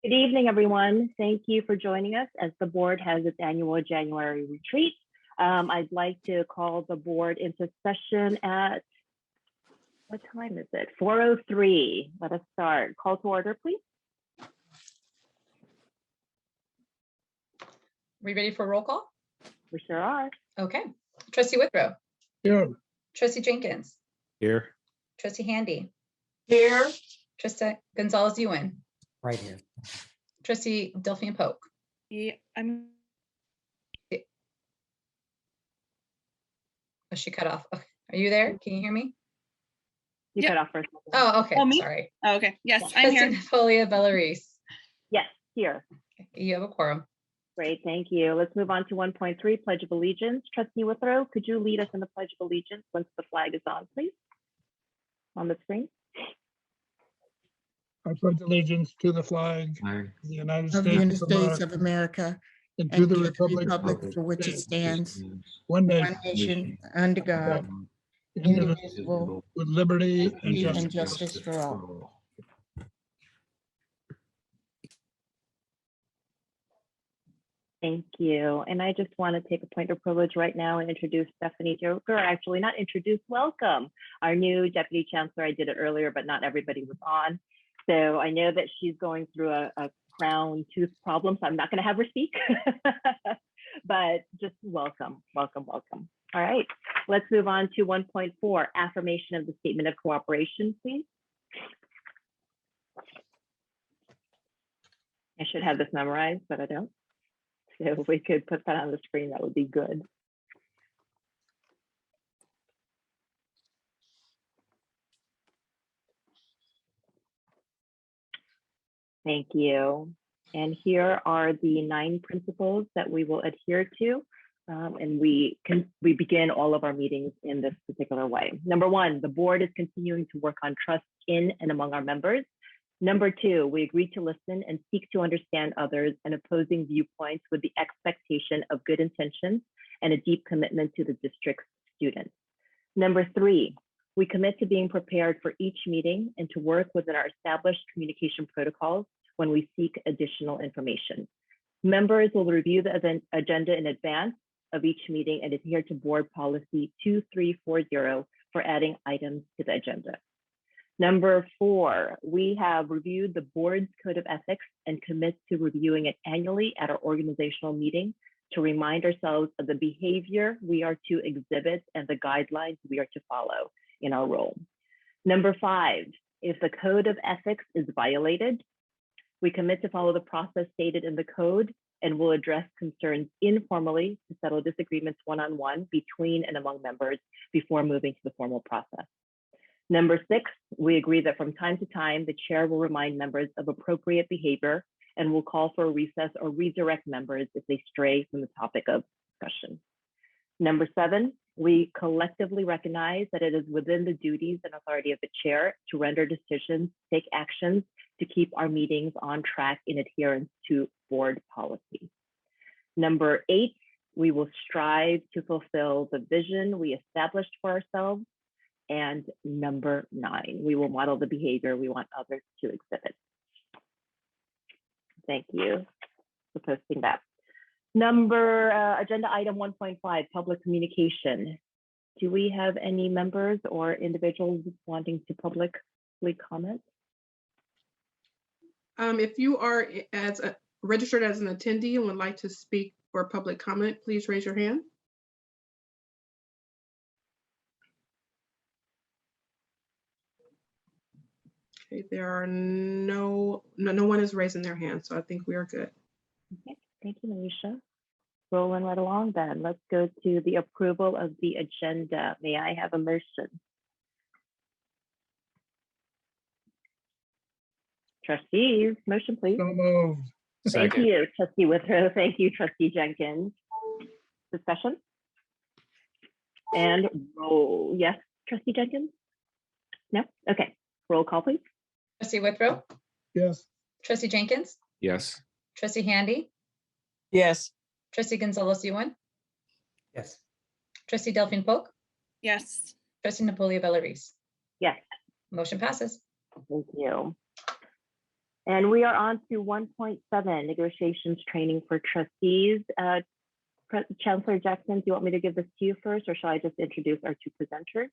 Good evening, everyone. Thank you for joining us as the board has its annual January retreat. I'd like to call the board into session at, what time is it? 4:03. Let us start. Call to order, please. We ready for roll call? We sure are. Okay. Trustee Withrow. Here. Trustee Jenkins. Here. Trustee Handy. Here. Trustee Gonzalez-Ewan. Right here. Trustee Delphine Polk. Yeah, I'm. Oh, she cut off. Okay. Are you there? Can you hear me? You Yep. cut off first. Oh, okay. Oh, me? Sorry. Oh, okay. Yes, I'm Trustee here. Napolia Bellarise. Yes, here. You have a quorum. Great, thank you. Let's move on to 1.3, Pledge of Allegiance. Trustee Withrow, could you lead us in the Pledge of Allegiance once the flag is on, please? On the screen. I pledge allegiance to the flag of the United Of the United States States of America and to the and republic for which it stands, one one nation, nation, under God, indivisible, with liberty and and justice. justice for all. Thank you. And I just want to take a point of privilege right now and introduce Stephanie Joker, actually not introduce, welcome our new Deputy Chancellor. I did it earlier, but not everybody was on. So I know that she's going through a crown tooth problem, so I'm not going to have her speak, but just welcome, welcome, welcome. All right, let's move on to 1.4, affirmation of the statement of cooperation, please. I should have this memorized, but I don't. So if we could put that on the screen, that would be good. Thank you. And here are the 9 principles that we will adhere to. And we begin all of our meetings in this particular way. Number 1, the board is continuing to work on trust in and among our members. Number 2, we agree to listen and seek to understand others and opposing viewpoints with the expectation of good intentions and a deep commitment to the district's students. Number 3, we commit to being prepared for each meeting and to work within our established communication protocols when we seek additional information. Members will review the event agenda in advance of each meeting and adhere to board policy 2340 for adding items to the agenda. Number 4, we have reviewed the board's code of ethics and commit to reviewing it annually at our organizational meeting to remind ourselves of the behavior we are to exhibit and the guidelines we are to follow in our role. Number 5, if the code of ethics is violated, we commit to follow the process stated in the code and will address concerns informally to settle disagreements one-on-one between and among members before moving to the formal process. Number 6, we agree that from time to time, the chair will remind members of appropriate behavior and will call for a recess or redirect members if they stray from the topic of discussion. Number 7, we collectively recognize that it is within the duties and authority of the chair to render decisions, take actions to keep our meetings on track in adherence to board policy. Number 8, we will strive to fulfill the vision we established for ourselves. And number 9, we will model the behavior we want others to exhibit. Thank you for posting that. Agenda item 1.5, public communication. Do we have any members or individuals wanting to publicly comment? If you are registered as an attendee and would like to speak for public comment, please raise your hand. Okay, there are no one is raising their hand, so I think we are good. Okay, thank you, Manisha. Rolling right along then. Let's go to the approval of the agenda. May I have a motion? Trustees, motion please. So moved. Thank you, Trustee Withrow. Thank you, Trustee Jenkins. Discussion? And roll. Yes, Trustee Jenkins? No? Okay. Roll call, please. Trustee Withrow. Yes. Trustee Jenkins. Yes. Trustee Handy. Yes. Trustee Gonzalez-Ewan. Yes. Trustee Delphine Polk. Yes. Trustee Napolia Bellarise. Yes. Motion passes. Thank you. And we are on to 1.7, negotiations training for trustees. Chancellor Jackson, do you want me to give this to you first, or shall I just introduce our two presenters?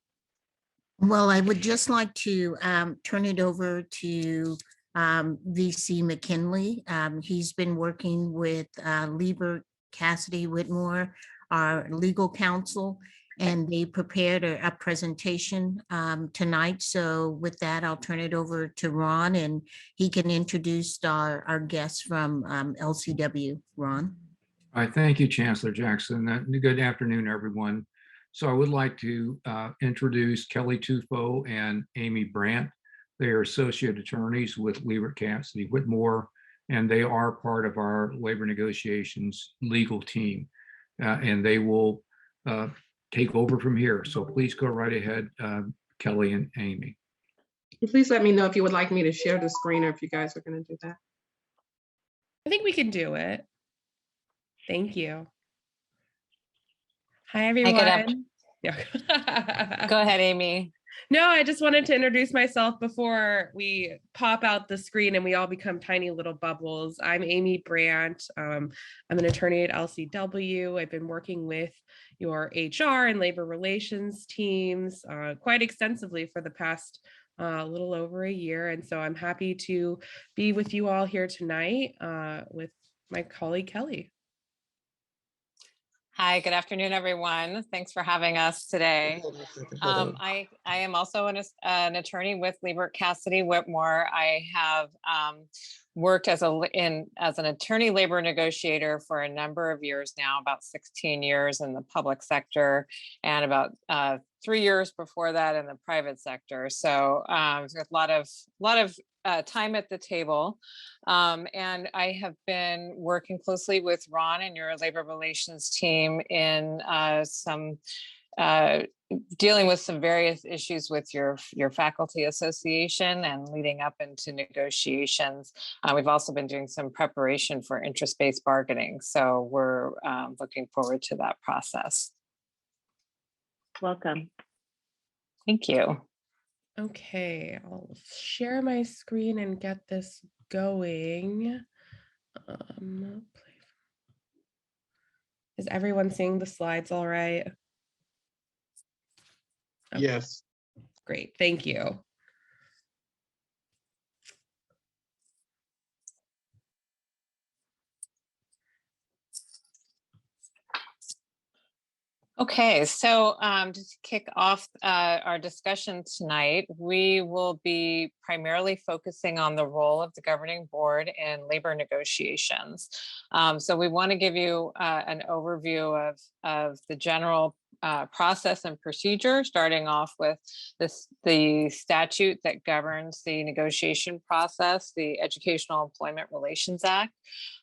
Well, I would just like to turn it over to VC McKinley. He's been working with Liebert Cassidy Whitmore, our legal counsel, and they prepared a presentation tonight. So with that, I'll turn it over to Ron, and he can introduce our guests from LCW. Ron. All right, thank you, Chancellor Jackson. Good afternoon, everyone. So I would like to introduce Kelly Tuffo and Amy Brant. They are associate attorneys with Liebert Cassidy Whitmore, and they are part of our labor negotiations legal team. And they will take over from here. So please go right ahead, Kelly and Amy. Please let me know if you would like me to share the screen or if you guys are going to do that. I think we can do it. Thank you. Hi, everyone. Yeah. Go ahead, Amy. No, I just wanted to introduce myself before we pop out the screen and we all become tiny little bubbles. I'm Amy Brant. I'm an attorney at LCW. I've been working with your HR and labor relations teams quite extensively for the past little over a year. And so I'm happy to be with you all here tonight with my colleague, Kelly. Hi, good afternoon, everyone. Thanks for having us today. I am also an attorney with Liebert Cassidy Whitmore. I have worked as an attorney labor negotiator for a number of years now, about 16 years in the public sector, and about 3 years before that in the private sector. So a lot of time at the table. And I have been working closely with Ron and your labor relations team in dealing with some various issues with your faculty association and leading up into negotiations. We've also been doing some preparation for interest-based bargaining. So we're looking forward to that process. Welcome. Thank you. Okay, I'll share my screen and get this going. Is everyone seeing the slides all right? Okay. Yes. Great, thank you. Okay, so to kick off our discussion tonight, we will be primarily focusing on the role of the governing board in labor negotiations. So we want to give you an overview of the general process and procedure, starting off with the statute that governs the negotiation process, the Educational Employment Relations Act.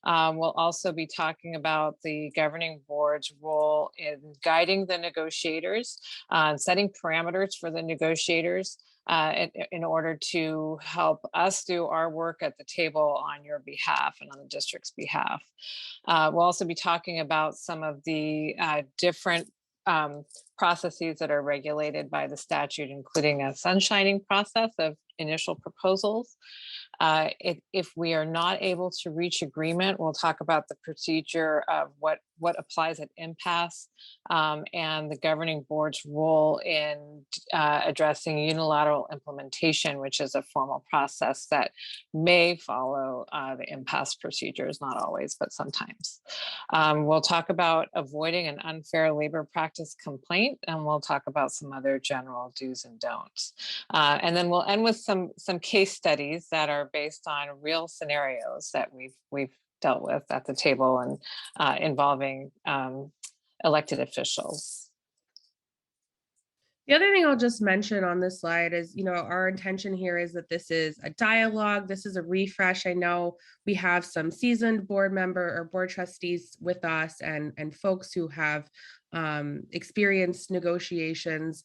We'll also be talking about the governing board's role in guiding the negotiators, setting parameters for the negotiators in order to help us do our work at the table on your behalf and on the district's behalf. We'll also be talking about some of the different processes that are regulated by the statute, including a sunshining process of initial proposals. If we are not able to reach agreement, we'll talk about the procedure of what applies at impasse and the governing board's role in addressing unilateral implementation, which is a formal process that may follow the impasse procedures, not always, but sometimes. We'll talk about avoiding an unfair labor practice complaint, and we'll talk about some other general do's and don'ts. And then we'll end with some case studies that are based on real scenarios that we've dealt with at the table and involving elected officials. The other thing I'll just mention on this slide is, our intention here is that this is a dialogue. This is a refresh. I know we have some seasoned board member or board trustees with us and folks who have experienced negotiations.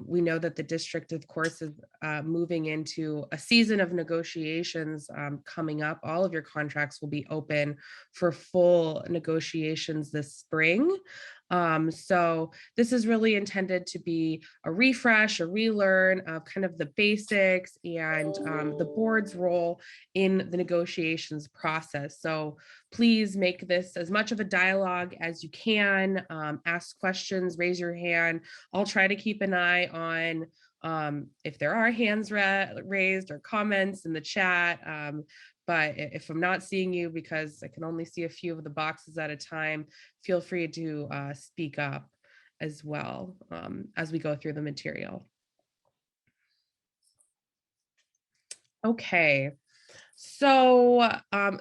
We know that the district, of course, is moving into a season of negotiations coming up. All of your contracts will be open for full negotiations this spring. So this is really intended to be a refresh, a relearn of kind of the basics and the board's role in the negotiations process. So please make this as much of a dialogue as you can. Ask questions, raise your hand. I'll try to keep an eye on if there are hands raised or comments in the chat. But if I'm not seeing you because I can only see a few of the boxes at a time, feel free to speak up as well as we go through the material. Okay, so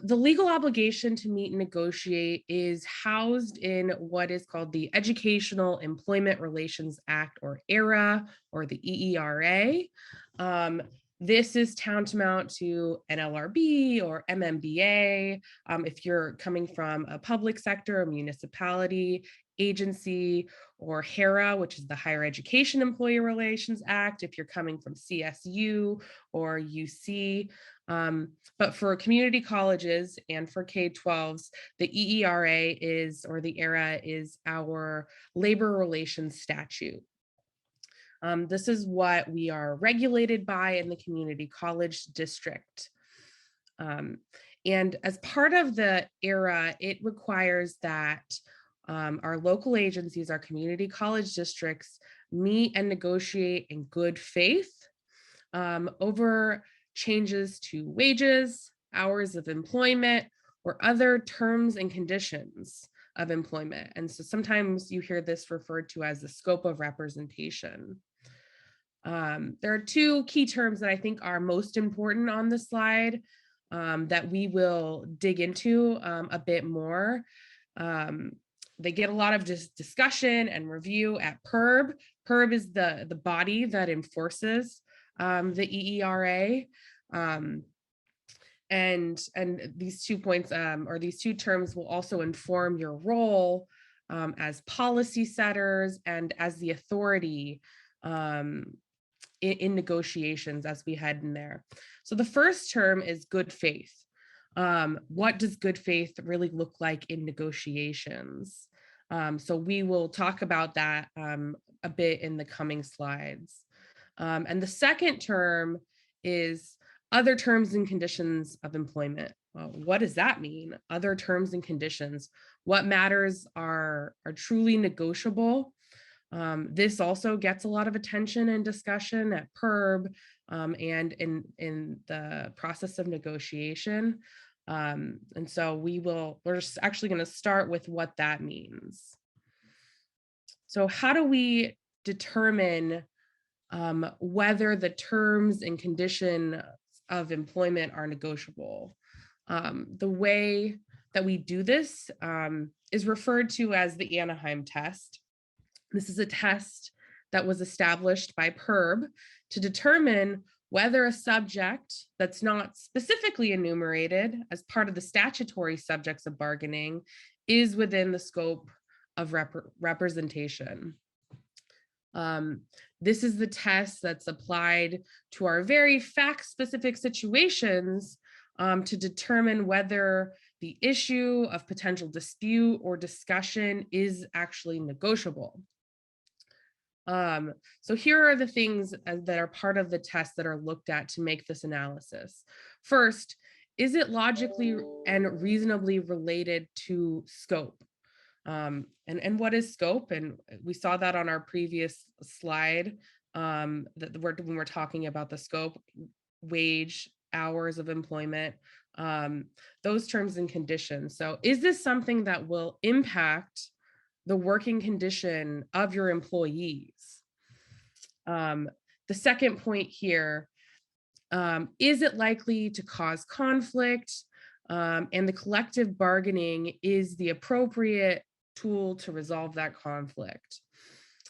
the legal obligation to meet and negotiate is housed in what is called the Educational Employment Relations Act, or ERA, or the EERA. This is tantamount to an LRB or MMBA. If you're coming from a public sector, a municipality, agency, or HERA, which is the Higher Education Employee Relations Act, if you're coming from CSU or UC. But for community colleges and for K-12s, the EERA is, or the ERA is, our labor relations statute. This is what we are regulated by in the community college district. And as part of the ERA, it requires that our local agencies, our community college districts, meet and negotiate in good faith over changes to wages, hours of employment, or other terms and conditions of employment. And so sometimes you hear this referred to as the scope of representation. There are two key terms that I think are most important on the slide that we will dig into a bit more. They get a lot of discussion and review at PERB. PERB is the body that enforces the EERA. And these 2 points or these two terms will also inform your role as policy setters and as the authority in negotiations as we head in there. So the first term is good faith. What does good faith really look like in negotiations? So we will talk about that a bit in the coming slides. And the second term is other terms and conditions of employment. Well, what does that mean? Other terms and conditions. What matters are truly negotiable. This also gets a lot of attention and discussion at PERB and in the process of negotiation. And so we're actually going to start with what that means. So how do we determine whether the terms and condition of employment are negotiable? The way that we do this is referred to as the Anaheim test. This is a test that was established by PERB to determine whether a subject that's not specifically enumerated as part of the statutory subjects of bargaining is within the scope of representation. This is the test that's applied to our very fact-specific situations to determine whether the issue of potential dispute or discussion is actually negotiable. So here are the things that are part of the test that are looked at to make this analysis. First, is it logically and reasonably related to scope? And what is scope? And we saw that on our previous slide when we're talking about the scope, wage, hours of employment, those terms and conditions. So is this something that will impact the working condition of your employees? The second point here, is it likely to cause conflict? And the collective bargaining is the appropriate tool to resolve that conflict.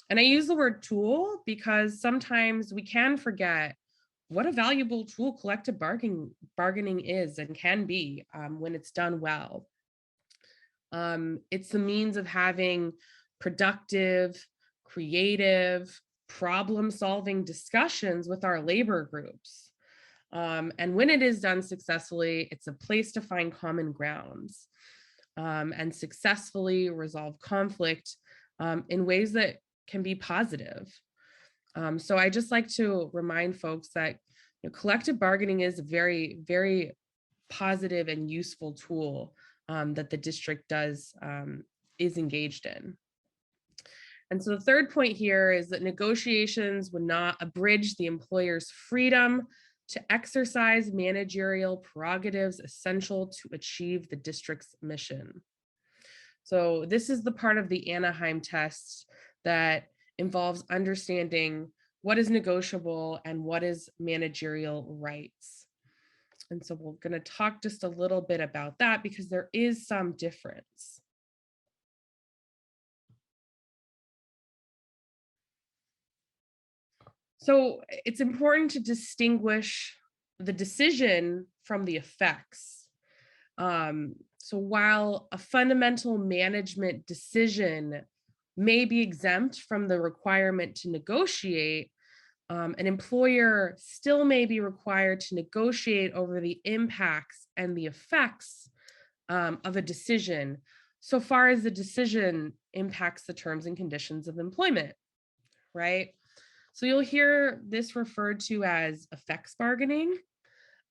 And I use the word tool because sometimes we can forget what a valuable tool collective bargaining is and can be when it's done well. It's the means of having productive, creative, problem-solving discussions with our labor groups. And when it is done successfully, it's a place to find common grounds and successfully resolve conflict in ways that can be positive. So I just like to remind folks that collective bargaining is a very, very positive and useful tool that the district is engaged in. And so the third point here is that negotiations would not abridge the employer's freedom to exercise managerial prerogatives essential to achieve the district's mission. So this is the part of the Anaheim test that involves understanding what is negotiable and what is managerial rights. And so we're going to talk just a little bit about that because there is some difference. So it's important to distinguish the decision from the effects. So while a fundamental management decision may be exempt from the requirement to negotiate, an employer still may be required to negotiate over the impacts and the effects of a decision, so far as the decision impacts the terms and conditions of employment, right? So you'll hear this referred to as effects bargaining.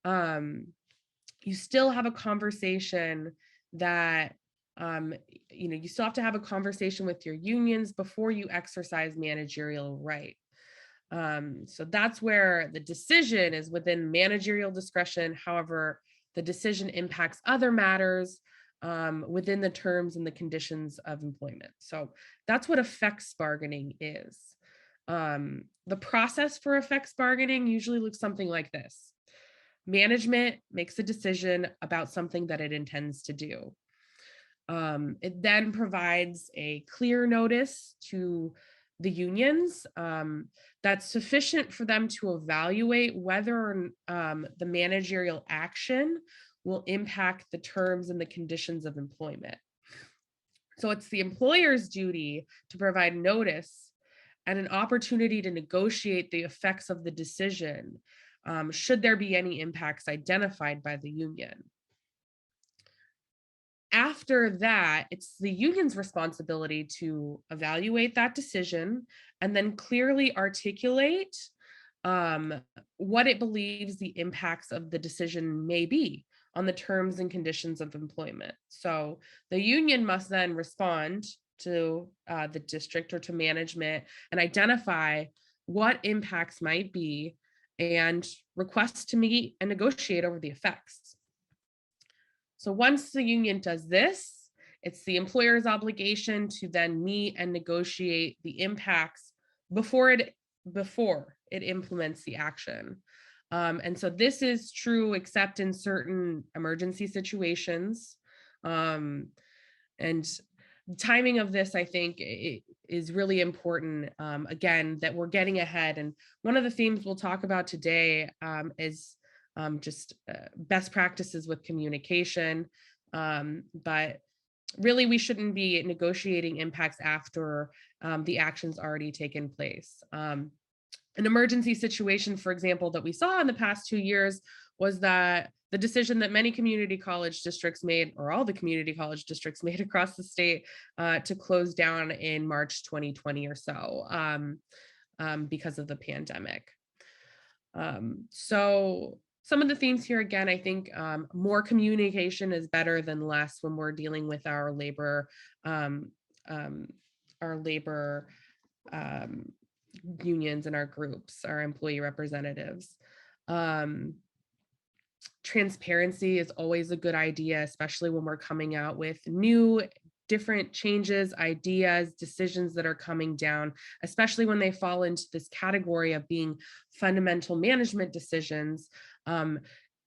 You still have a conversation that, you still have to have a conversation with your unions before you exercise managerial right. So that's where the decision is within managerial discretion. However, the decision impacts other matters within the terms and the conditions of employment. So that's what effects bargaining is. The process for effects bargaining usually looks something like this. Management makes a decision about something that it intends to do. It then provides a clear notice to the unions that's sufficient for them to evaluate whether the managerial action will impact the terms and the conditions of employment. So it's the employer's duty to provide notice and an opportunity to negotiate the effects of the decision, should there be any impacts identified by the union. After that, it's the union's responsibility to evaluate that decision and then clearly articulate what it believes the impacts of the decision may be on the terms and conditions of employment. So the union must then respond to the district or to management and identify what impacts might be and request to meet and negotiate over the effects. So once the union does this, it's the employer's obligation to then meet and negotiate the impacts before it implements the action. And so this is true except in certain emergency situations. And the timing of this, I think, is really important, again, that we're getting ahead. And one of the themes we'll talk about today is just best practices with communication. But really, we shouldn't be negotiating impacts after the action's already taken place. An emergency situation, for example, that we saw in the past 2 years was that the decision that many community college districts made, or all the community college districts made across the state, to close down in March 2020 or so because of the pandemic. So some of the themes here, again, I think more communication is better than less when we're dealing with our labor unions and our groups, our employee representatives. Transparency is always a good idea, especially when we're coming out with new, different changes, ideas, decisions that are coming down, especially when they fall into this category of being fundamental management decisions.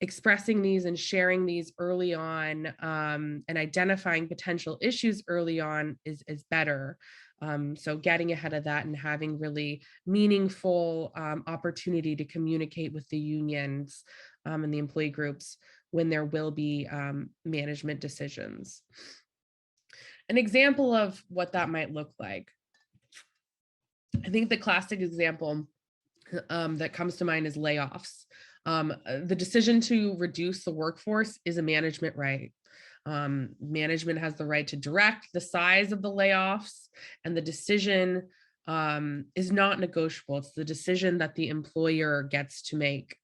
Expressing these and sharing these early on and identifying potential issues early on is better. So getting ahead of that and having really meaningful opportunity to communicate with the unions and the employee groups when there will be management decisions. An example of what that might look like. I think the classic example that comes to mind is layoffs. The decision to reduce the workforce is a management right. Management has the right to direct the size of the layoffs, and the decision is not negotiable. It's the decision that the employer gets to make.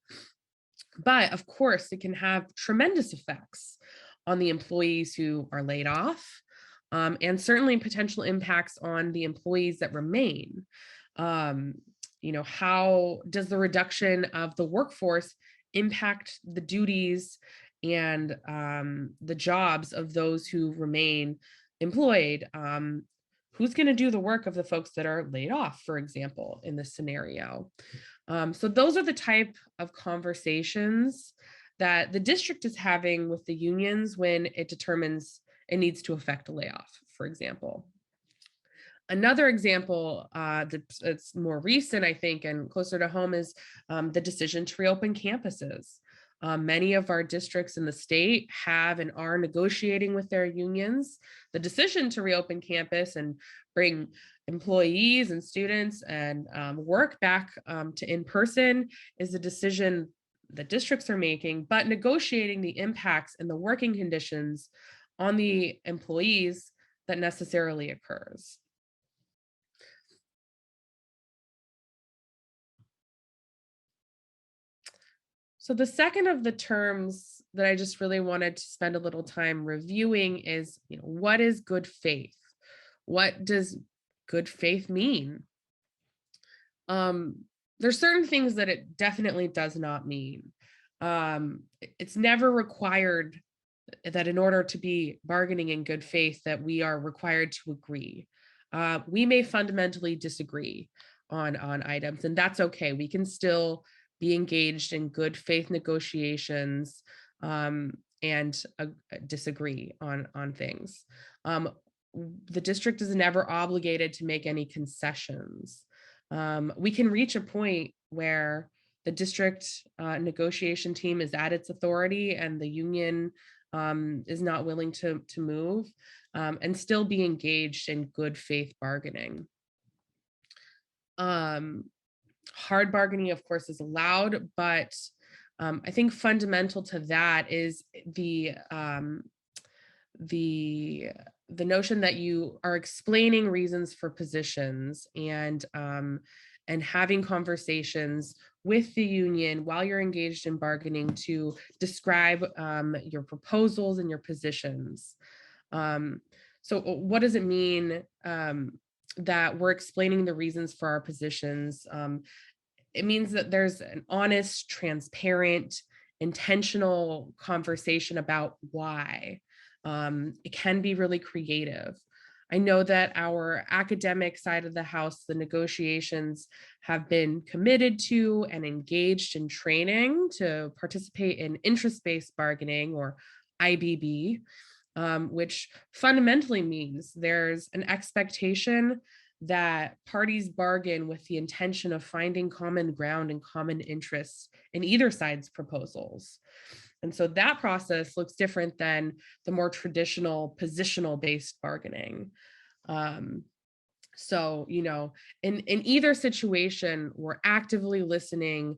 But of course, it can have tremendous effects on the employees who are laid off, and certainly potential impacts on the employees that remain. How does the reduction of the workforce impact the duties and the jobs of those who remain employed? Who's going to do the work of the folks that are laid off, for example, in this scenario? So those are the type of conversations that the district is having with the unions when it determines it needs to affect a layoff, for example. Another example that's more recent, I think, and closer to home is the decision to reopen campuses. Many of our districts in the state have and are negotiating with their unions. The decision to reopen campus and bring employees and students and work back to in-person is a decision the districts are making, but negotiating the impacts and the working conditions on the employees that necessarily occurs. So the second of the terms that I just really wanted to spend a little time reviewing is, what is good faith? What does good faith mean? There's certain things that it definitely does not mean. It's never required that in order to be bargaining in good faith that we are required to agree. We may fundamentally disagree on items, and that's okay. We can still be engaged in good faith negotiations and disagree on things. The district is never obligated to make any concessions. We can reach a point where the district negotiation team is at its authority and the union is not willing to move and still be engaged in good faith bargaining. Hard bargaining, of course, is allowed, but I think fundamental to that is the notion that you are explaining reasons for positions and having conversations with the union while you're engaged in bargaining to describe your proposals and your positions. So what does it mean that we're explaining the reasons for our positions? It means that there's an honest, transparent, intentional conversation about why. It can be really creative. I know that our academic side of the house, the negotiations, have been committed to and engaged in training to participate in interest-based bargaining, or IBB, which fundamentally means there's an expectation that parties bargain with the intention of finding common ground and common interests in either side's proposals. And so that process looks different than the more traditional positional-based bargaining. So, in either situation, we're actively listening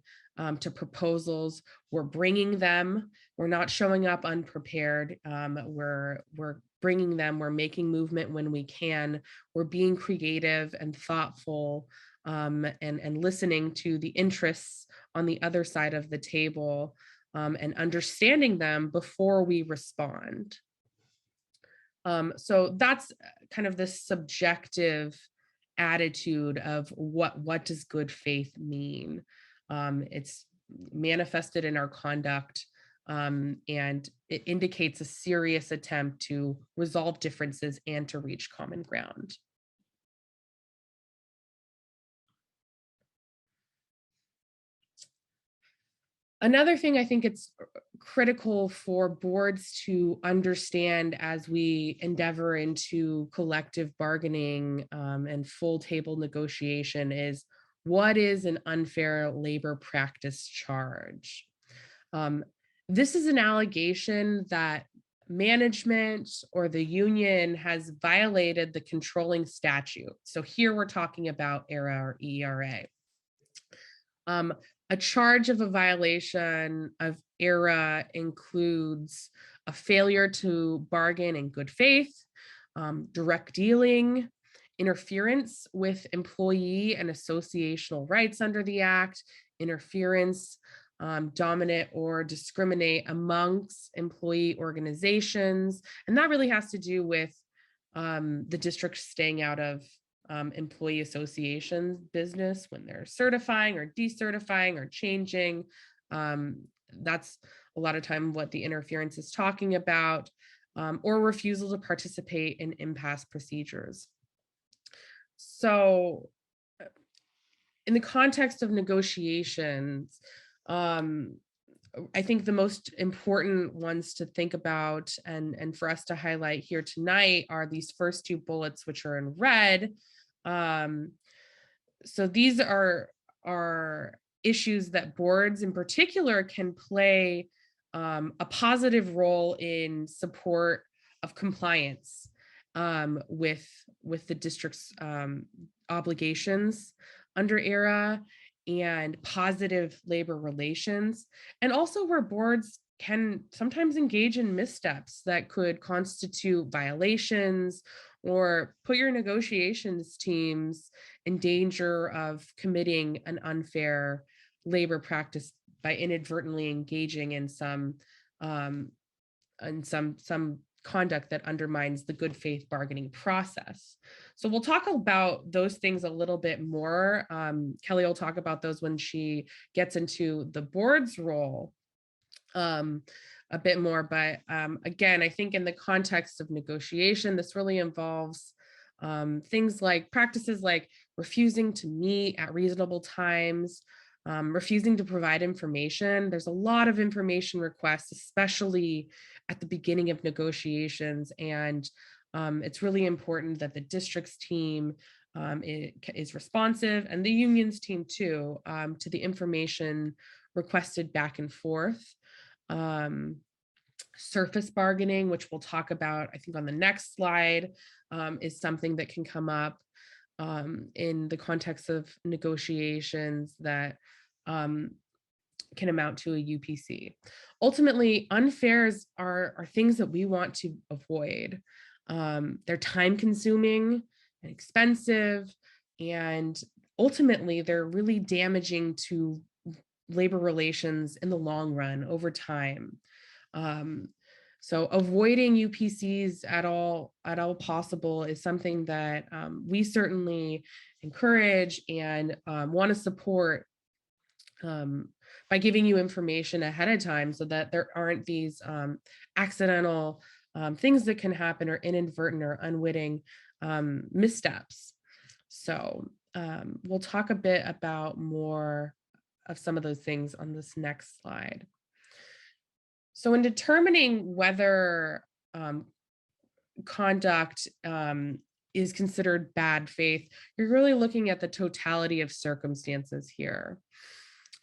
to proposals. We're bringing them. We're not showing up unprepared. We're bringing them. We're making movement when we can. We're being creative and thoughtful and listening to the interests on the other side of the table and understanding them before we respond. So that's kind of the subjective attitude of what does good faith mean. It's manifested in our conduct, and it indicates a serious attempt to resolve differences and to reach common ground. Another thing I think it's critical for boards to understand as we endeavor into collective bargaining and full table negotiation is, what is an unfair labor practice charge? This is an allegation that management or the union has violated the controlling statute. So here we're talking about ERA or ERA. A charge of a violation of ERA includes a failure to bargain in good faith, direct dealing, interference with employee and associational rights under the Act, interference, dominate or discriminate amongst employee organizations. And that really has to do with the district staying out of employee associations business when they're certifying or decertifying or changing. That's a lot of time what the interference is talking about, or refusal to participate in impasse procedures. So in the context of negotiations, I think the most important ones to think about and for us to highlight here tonight are these first two bullets, which are in red. So these are issues that boards in particular can play a positive role in support of compliance with the district's obligations under ERA and positive labor relations, and also where boards can sometimes engage in missteps that could constitute violations or put your negotiations teams in danger of committing an unfair labor practice by inadvertently engaging in some conduct that undermines the good faith bargaining process. So we'll talk about those things a little bit more. Kelly will talk about those when she gets into the board's role a bit more. But again, I think in the context of negotiation, this really involves things like practices like refusing to meet at reasonable times, refusing to provide information. There's a lot of information requests, especially at the beginning of negotiations. And it's really important that the district's team is responsive, and the union's team too, to the information requested back and forth. Surface bargaining, which we'll talk about, I think on the next slide, is something that can come up in the context of negotiations that can amount to a UPC. Ultimately, unfairs are things that we want to avoid. They're time consuming and expensive, and ultimately they're really damaging to labor relations in the long run over time. So avoiding UPCs at all possible is something that we certainly encourage and want to support by giving you information ahead of time so that there aren't these accidental things that can happen or inadvertent or unwitting missteps. So we'll talk a bit about more of some of those things on this next slide. So in determining whether conduct is considered bad faith, you're really looking at the totality of circumstances here.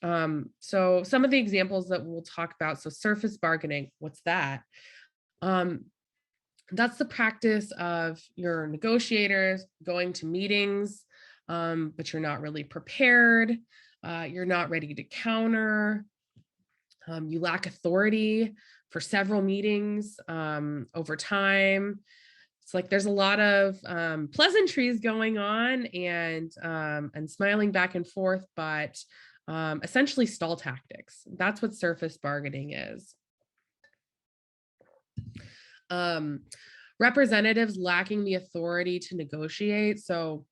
So some of the examples that we'll talk about, so surface bargaining, what's that? That's the practice of your negotiators going to meetings, but you're not really prepared. You're not ready to counter. You lack authority for several meetings over time. It's like there's a lot of pleasantries going on and smiling back and forth, but essentially stall tactics. That's what surface bargaining is. Representatives lacking the authority to negotiate. So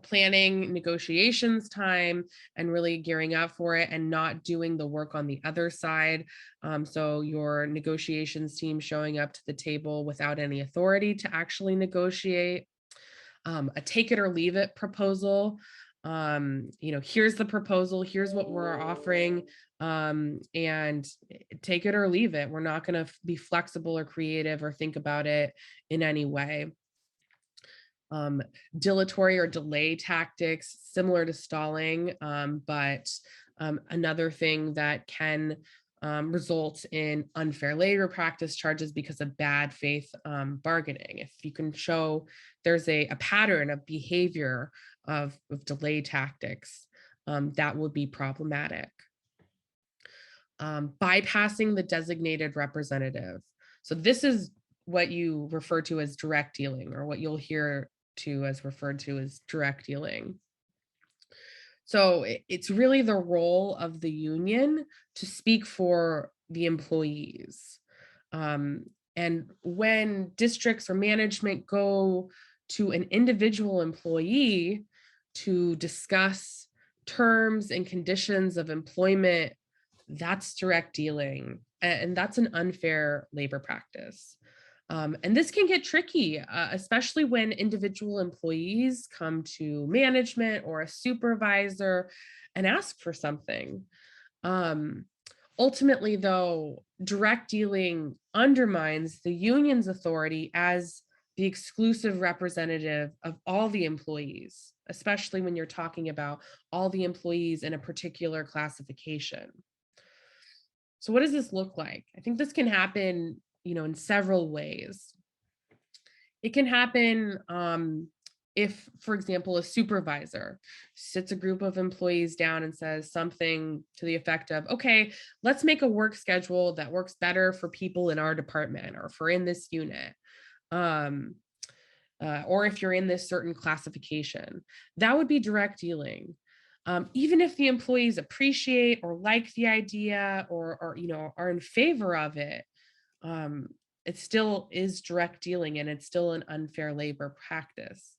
planning negotiations time and really gearing up for it and not doing the work on the other side. So your negotiations team showing up to the table without any authority to actually negotiate. A take it or leave it proposal. Here's the proposal, here's what we're offering, and take it or leave it. We're not going to be flexible or creative or think about it in any way. Dilatory or delay tactics, similar to stalling, but another thing that can result in unfair labor practice charges because of bad faith bargaining. If you can show there's a pattern of behavior of delay tactics, that would be problematic. Bypassing the designated representative. So this is what you refer to as direct dealing, or what you'll hear to as referred to as direct dealing. So it's really the role of the union to speak for the employees. And when districts or management go to an individual employee to discuss terms and conditions of employment, that's direct dealing, and that's an unfair labor practice. And this can get tricky, especially when individual employees come to management or a supervisor and ask for something. Ultimately, though, direct dealing undermines the union's authority as the exclusive representative of all the employees, especially when you're talking about all the employees in a particular classification. So what does this look like? I think this can happen, in several ways. It can happen if, for example, a supervisor sits a group of employees down and says something to the effect of, okay, let's make a work schedule that works better for people in our department or for in this unit. Or if you're in this certain classification, that would be direct dealing. Even if the employees appreciate or like the idea or are in favor of it, it still is direct dealing, and it's still an unfair labor practice.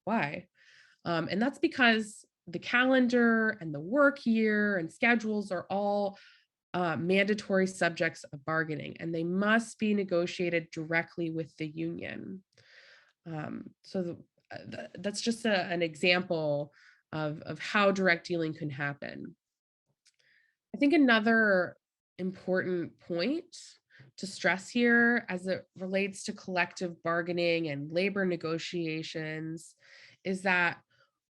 Why? And that's because the calendar and the work year and schedules are all mandatory subjects of bargaining, and they must be negotiated directly with the union. That's just an example of how direct dealing can happen. I think another important point to stress here as it relates to collective bargaining and labor negotiations is that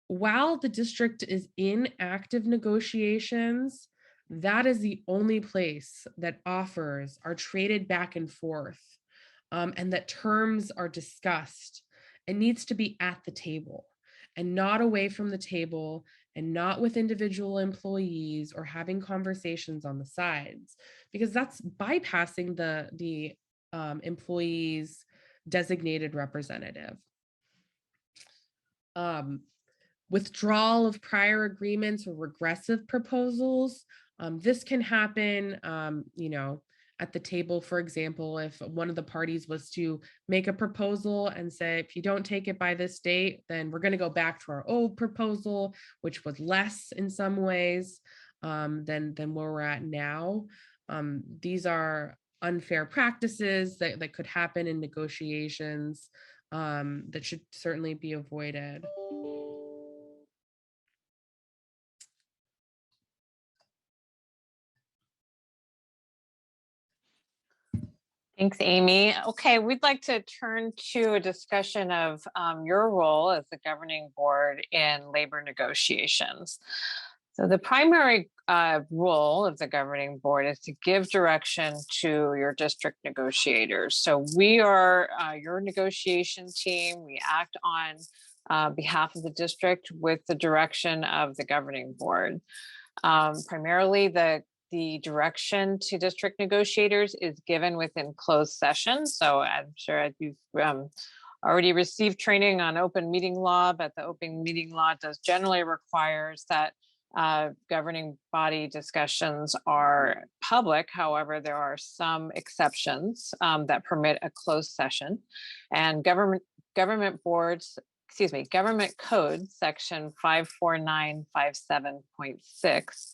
while the district is in active negotiations, that is the only place that offers are traded back and forth, and that terms are discussed. It needs to be at the table and not away from the table, and not with individual employees or having conversations on the sides, because that's bypassing the employee's designated representative. Withdrawal of prior agreements or regressive proposals. This can happen, at the table, for example, if one of the parties was to make a proposal and say, if you don't take it by this date, then we're going to go back to our old proposal, which was less in some ways than where we're at now. These are unfair practices that could happen in negotiations that should certainly be avoided. Thanks, Amy. Okay, we'd like to turn to a discussion of your role as the governing board in labor negotiations. So the primary role of the governing board is to give direction to your district negotiators. So we are your negotiation team. We act on behalf of the district with the direction of the governing board. Primarily, the direction to district negotiators is given within closed session. So I'm sure you've already received training on open meeting law, but the open meeting law does generally requires that governing body discussions are public. However, there are some exceptions that permit a closed session, and government code section 54957.6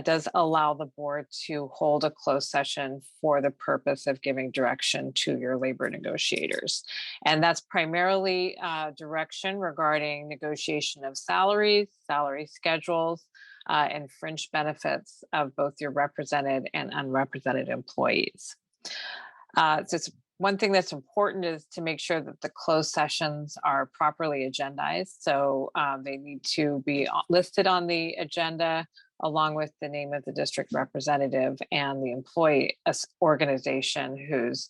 does allow the board to hold a closed session for the purpose of giving direction to your labor negotiators. And that's primarily direction regarding negotiation of salaries, salary schedules, and fringe benefits of both your represented and unrepresented employees. One thing that's important is to make sure that the closed sessions are properly agendized. So they need to be listed on the agenda along with the name of the district representative and the employee organization whose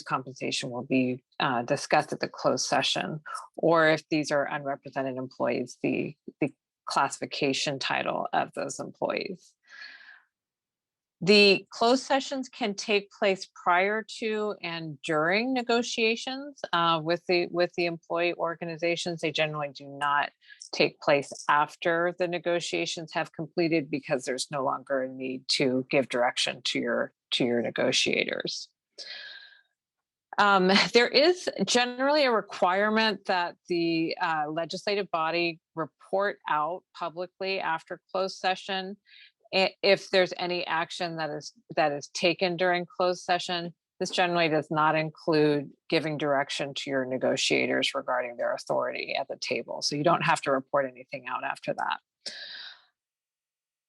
compensation will be discussed at the closed session. Or if these are unrepresented employees, the classification title of those employees. The closed sessions can take place prior to and during negotiations with the employee organizations. They generally do not take place after the negotiations have completed because there's no longer a need to give direction to your negotiators. There is generally a requirement that the legislative body report out publicly after closed session if there's any action that is taken during closed session. This generally does not include giving direction to your negotiators regarding their authority at the table. So you don't have to report anything out after that.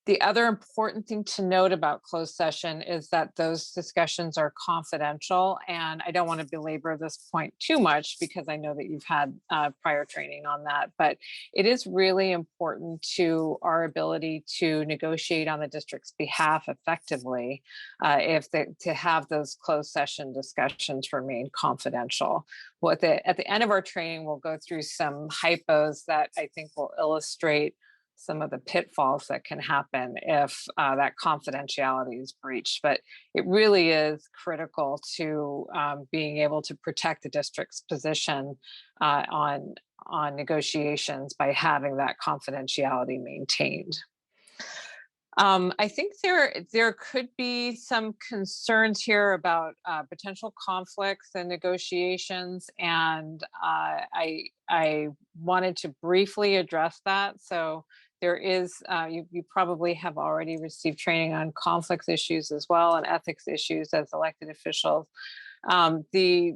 The other important thing to note about closed session is that those discussions are confidential, and I don't want to belabor this point too much because I know that you've had prior training on that, but it is really important to our ability to negotiate on the district's behalf effectively to have those closed session discussions remain confidential. Well, at the end of our training, we'll go through some hypos that I think will illustrate some of the pitfalls that can happen if that confidentiality is breached. But it really is critical to being able to protect the district's position on negotiations by having that confidentiality maintained. I think there could be some concerns here about potential conflicts and negotiations, and I wanted to briefly address that. So there is, you probably have already received training on conflicts issues as well and ethics issues as elected officials. The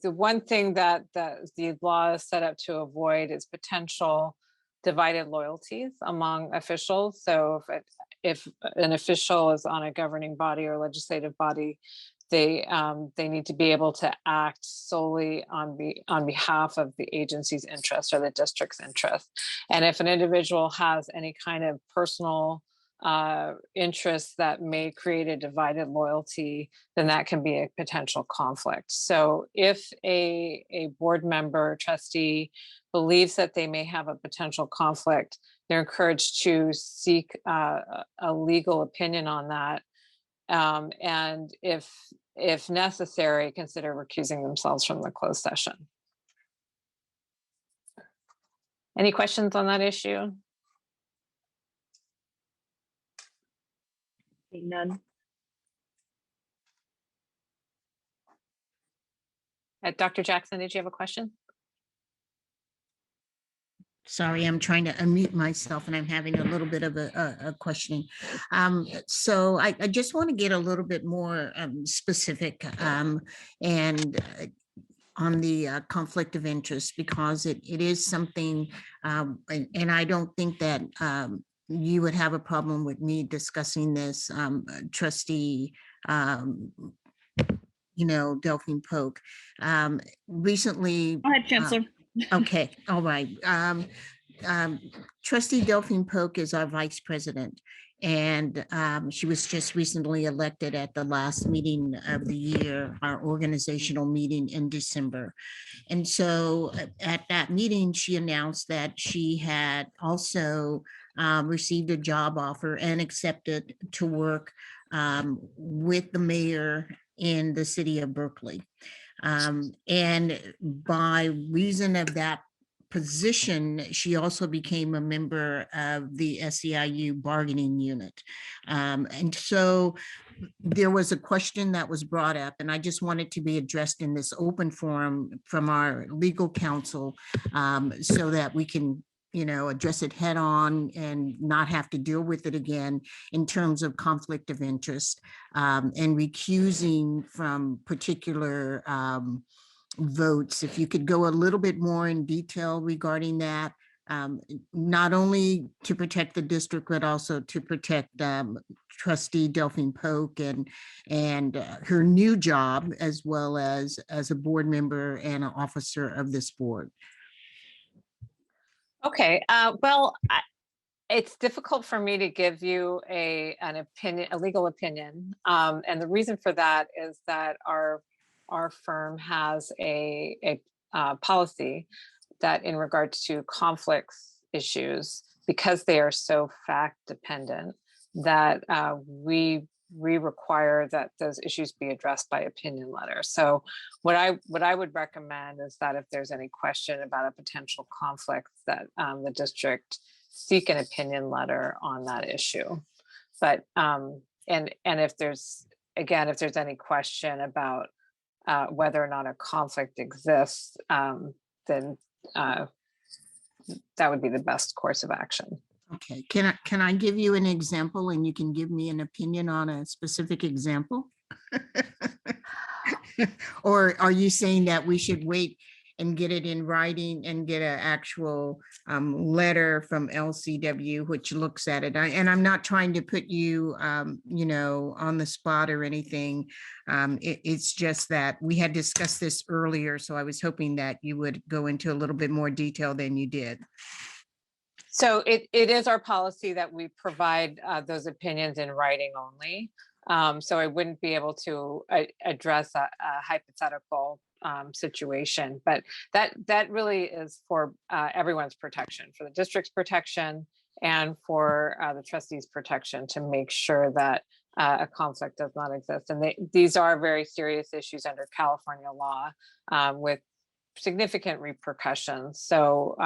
one thing that the law is set up to avoid is potential divided loyalties among officials. So if an official is on a governing body or legislative body, they need to be able to act solely on behalf of the agency's interest or the district's interest. And if an individual has any kind of personal interests that may create a divided loyalty, then that can be a potential conflict. So if a board member, trustee, believes that they may have a potential conflict, they're encouraged to seek a legal opinion on that. And if necessary, consider recusing themselves from the closed session. Any questions on that issue? Seeing none. Dr. Jackson, did you have a question? Sorry, I'm trying to unmute myself and I'm having a little bit of a questioning. So I just want to get a little bit more specific and on the conflict of interest, because it is something, and I don't think that you would have a problem with me discussing this, trustee, Delphine Polk. Recently. Go ahead, Chancellor. Okay, all right. Trustee Delphine Polk is our vice president, and she was just recently elected at the last meeting of the year, our organizational meeting in December. And so at that meeting, she announced that she had also received a job offer and accepted to work with the mayor in the city of Berkeley. And by reason of that position, she also became a member of the SEIU bargaining unit. And so there was a question that was brought up, and I just wanted to be addressed in this open forum from our legal counsel so that we can address it head on and not have to deal with it again in terms of conflict of interest and recusing from particular votes. If you could go a little bit more in detail regarding that, not only to protect the district, but also to protect trustee Delphine Polk and her new job, as well as a board member and an officer of this board. Okay, well, it's difficult for me to give you an opinion, a legal opinion. And the reason for that is that our firm has a policy that in regards to conflicts issues, because they are so fact dependent, that we require that those issues be addressed by opinion letter. So what I would recommend is that if there's any question about a potential conflict, that the district seek an opinion letter on that issue. But and if there's any question about whether or not a conflict exists, then that would be the best course of action. Okay, can I give you an example and you can give me an opinion on a specific example? Or are you saying that we should wait and get it in writing and get an actual letter from LCW, which looks at it? And I'm not trying to put you, you know, on the spot or anything. It's just that we had discussed this earlier, so I was hoping that you would go into a little bit more detail than you did. So it is our policy that we provide those opinions in writing only. So I wouldn't be able to address a hypothetical situation, but that really is for everyone's protection, for the district's protection and for the trustees' protection, to make sure that a conflict does not exist. And these are very serious issues under California law with significant repercussions. So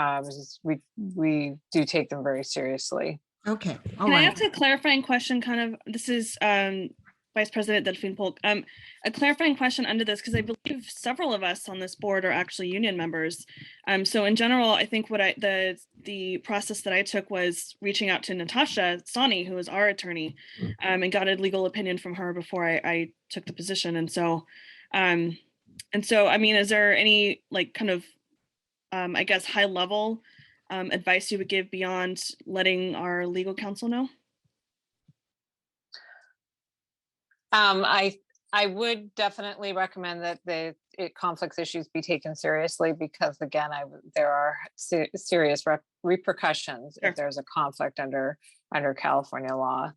we do take them very seriously. Okay, all Can I right. ask a clarifying question? Kind of, this is Vice President Delphine Polk. A clarifying question under this, because I believe several of us on this board are actually union members. So in general, I think what the process that I took was reaching out to Natasha Sani, who is our attorney, and got a legal opinion from her before I took the position. And so, I mean, is there any like kind of, I guess, high level advice you would give beyond letting our legal counsel know? I would definitely recommend that the conflicts issues be taken seriously, because again, there are serious repercussions if there's a conflict under California law.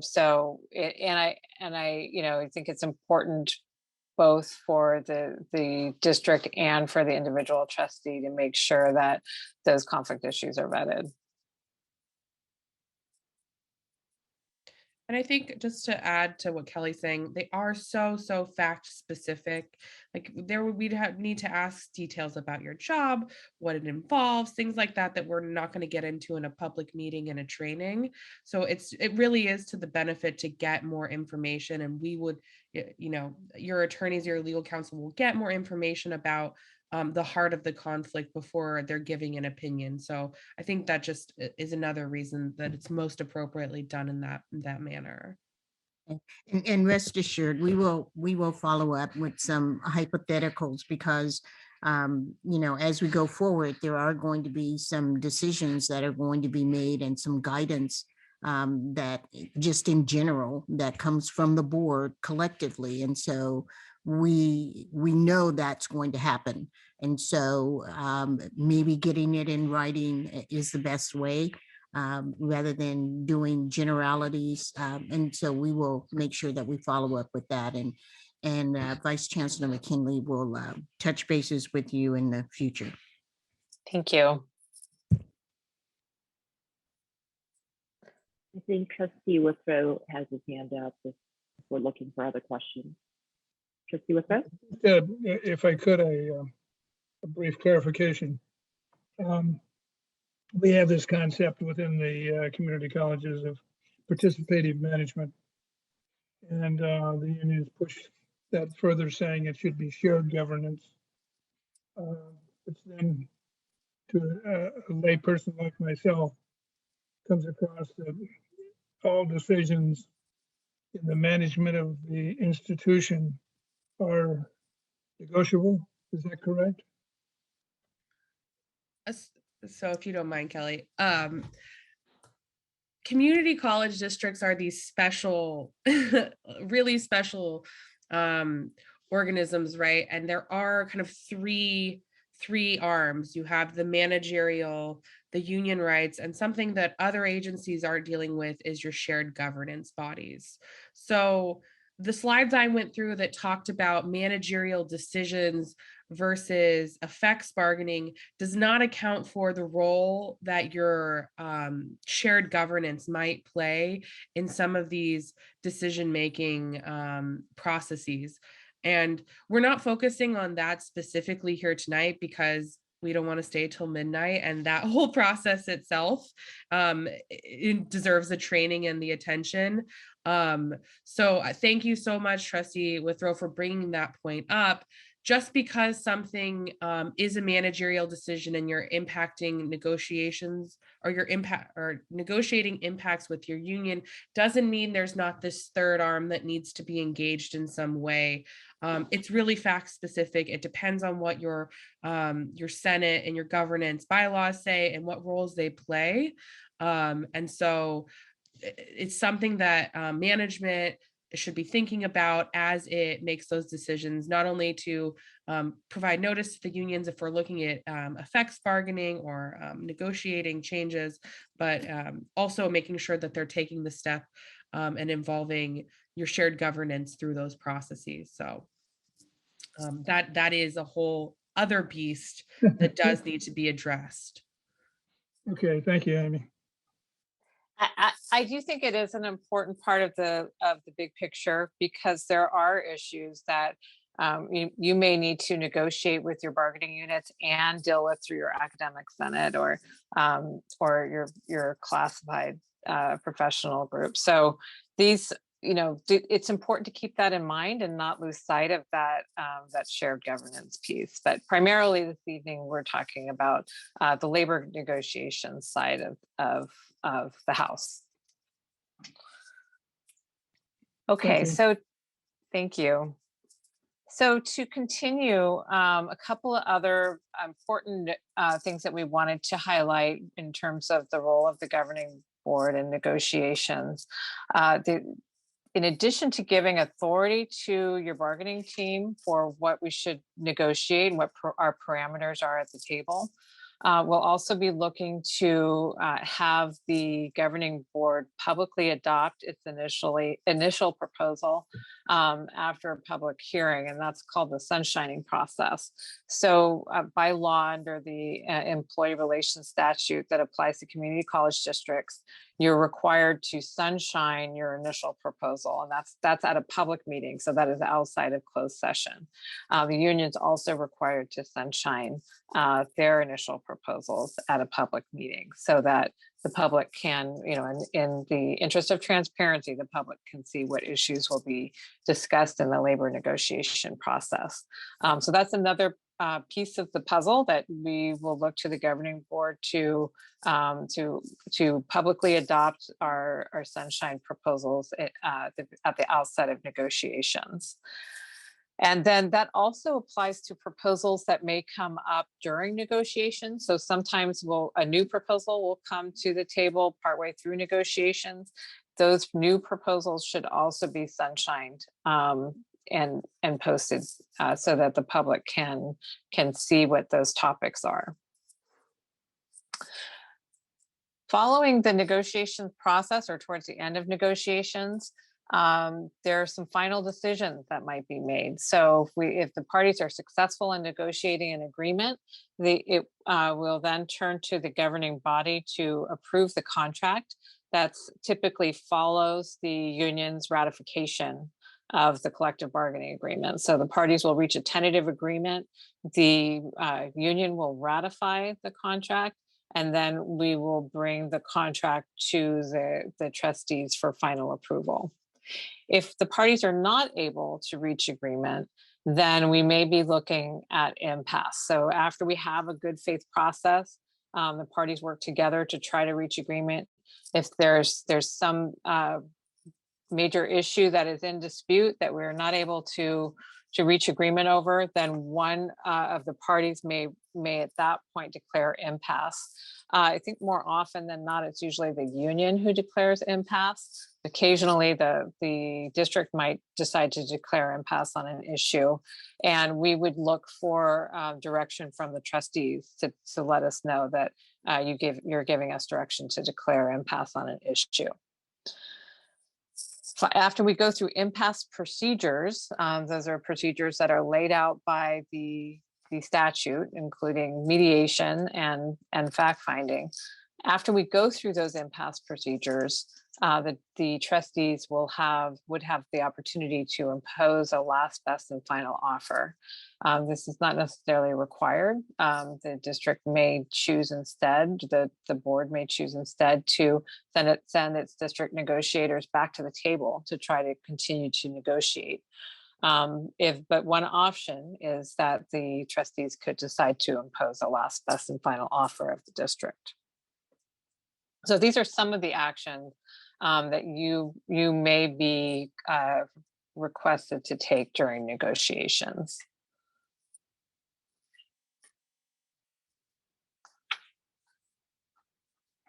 So I think it's important both for the district and for the individual trustee to make sure that those conflict issues are vetted. And I think just to add to what Kelly's saying, they are so fact specific. Like we'd need to ask details about your job, what it involves, things like that we're not going to get into in a public meeting and a training. So it really is to the benefit to get more information, and we would, you know, your attorneys, your legal counsel will get more information about the heart of the conflict before they're giving an opinion. So I think that just is another reason that it's most appropriately done in that manner. And rest assured, we will follow up with some hypotheticals, because you know, as we go forward, there are going to be some decisions that are going to be made and some guidance that just in general that comes from the board collectively. And so we know that's going to happen. And so maybe getting it in writing is the best way, rather than doing generalities. And so we will make sure that we follow up with that. And Vice Chancellor McKinley will touch bases with you in the future. Thank you. I think Trustee Withrow has his hand up if we're looking for other questions. Trustee Withrow? If I could, a brief clarification. We have this concept within the community colleges of participative management, and the union has pushed that further, saying it should be shared governance. Which then, to a lay person like myself, comes across that all decisions in the management of the institution are negotiable. Is that correct? So if you don't mind, Kelly, community college districts are these special, really special organisms, right? And there are kind of three arms. You have the managerial, the union rights, and something that other agencies are dealing with is your shared governance bodies. So the slides I went through that talked about managerial decisions versus effects bargaining does not account for the role that your shared governance might play in some of these decision-making processes. And we're not focusing on that specifically here tonight because we don't want to stay till midnight, and that whole process itself it deserves the training and the attention. So thank you so much, Trustee Withrow, for bringing that point up. Just because something is a managerial decision and you're impacting negotiations or your impact or negotiating impacts with your union doesn't mean there's not this third arm that needs to be engaged in some way. It's really fact specific. It depends on what your Senate and your governance bylaws say and what roles they play. And so it's something that management should be thinking about as it makes those decisions, not only to provide notice to the unions if we're looking at effects bargaining or negotiating changes, but also making sure that they're taking the step and involving your shared governance through those processes. So that is a whole other beast that does need to be addressed. Okay, thank you, Amy. I do think it is an important part of the big picture, because there are issues that you may need to negotiate with your bargaining units and deal with through your academic senate or your classified professional group. So these, it's important to keep that in mind and not lose sight of that shared governance piece. But primarily this evening, we're talking about the labor negotiations side of the House. Okay, so thank you. So to continue, a couple of other important things that we wanted to highlight in terms of the role of the governing board in negotiations. In addition to giving authority to your bargaining team for what we should negotiate and what our parameters are at the table, we'll also be looking to have the governing board publicly adopt its initial proposal after a public hearing, and that's called the sunshining process. So by law, under the employee relations statute that applies to community college districts, you're required to sunshine your initial proposal, and that's at a public meeting, so that is outside of closed session. The union's also required to sunshine their initial proposals at a public meeting, so that the public can, in the interest of transparency, the public can see what issues will be discussed in the labor negotiation process. So that's another piece of the puzzle that we will look to the governing board to publicly adopt our sunshine proposals at the outset of negotiations. And then that also applies to proposals that may come up during negotiations. So sometimes a new proposal will come to the table partway through negotiations. Those new proposals should also be sunshined and posted so that the public can see what those topics are. Following the negotiation process or towards the end of negotiations, there are some final decisions that might be made. So if the parties are successful in negotiating an agreement, it will then turn to the governing body to approve the contract. That's typically follows the union's ratification of the collective bargaining agreement. So the parties will reach a tentative agreement. The union will ratify the contract, and then we will bring the contract to the trustees for final approval. If the parties are not able to reach agreement, then we may be looking at impasse. So after we have a good faith process, the parties work together to try to reach agreement. If there's some major issue that is in dispute that we're not able to reach agreement over, then one of the parties may at that point declare impasse. I think more often than not, it's usually the union who declares impasse. Occasionally, the district might decide to declare impasse on an issue, and we would look for direction from the trustees to let us know that you're giving us direction to declare impasse on an issue. So after we go through impasse procedures, those are procedures that are laid out by the the statute, including mediation and fact finding. After we go through those impasse procedures, the trustees would have the opportunity to impose a last, best, and final offer. This is not necessarily required. The district may choose instead, the board may choose instead to send its district negotiators back to the table to try to continue to negotiate. But one option is that the trustees could decide to impose a last, best, and final offer of the district. So these are some of the actions that you may be requested to take during negotiations.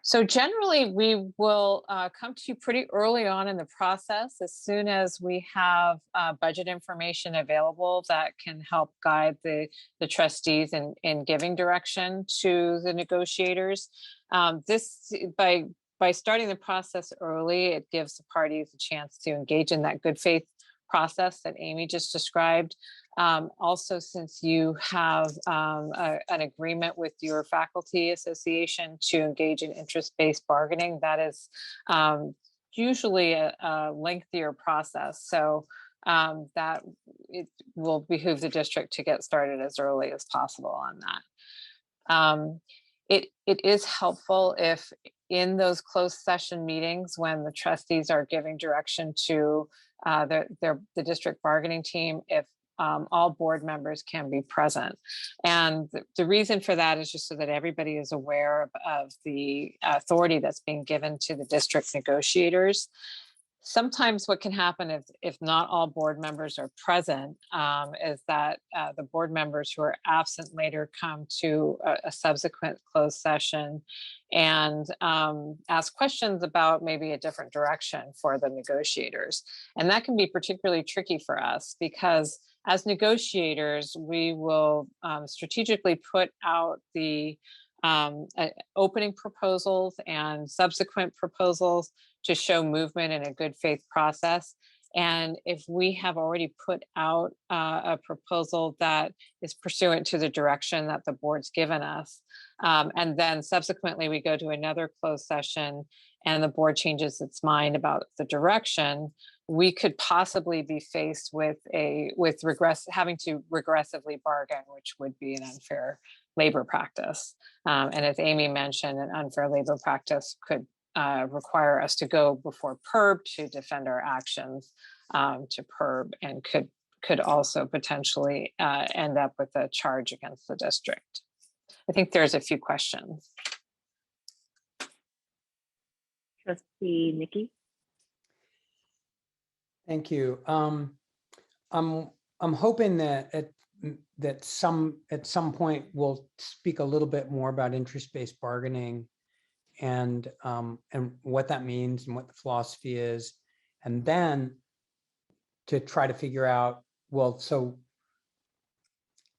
So generally, we will come to you pretty early on in the process as soon as we have budget information available that can help guide the trustees in giving direction to the negotiators. By starting the process early, it gives the parties a chance to engage in that good faith process that Amy just described. Also, since you have an agreement with your faculty association to engage in interest-based bargaining, that is usually a lengthier process. So that it will behoove the district to get started as early as possible on that. It is helpful if in those closed session meetings when the trustees are giving direction to the district bargaining team, if all board members can be present. And the reason for that is just so that everybody is aware of the authority that's being given to the district negotiators. Sometimes what can happen if not all board members are present is that the board members who are absent later come to a subsequent closed session and ask questions about maybe a different direction for the negotiators. And that can be particularly tricky for us because as negotiators, we will strategically put out the opening proposals and subsequent proposals to show movement in a good faith process. And if we have already put out a proposal that is pursuant to the direction that the board's given us, and then subsequently we go to another closed session and the board changes its mind about the direction, we could possibly be faced with having to regressively bargain, which would be an unfair labor practice. And as Amy mentioned, an unfair labor practice could require us to go before PERB to defend our actions to PERB, and could also potentially end up with a charge against the district. I think there's a few questions. Trustee Nikki. Thank you. I'm hoping that at some point we'll speak a little bit more about interest-based bargaining and what that means and what the philosophy is, and then to try to figure out, well, so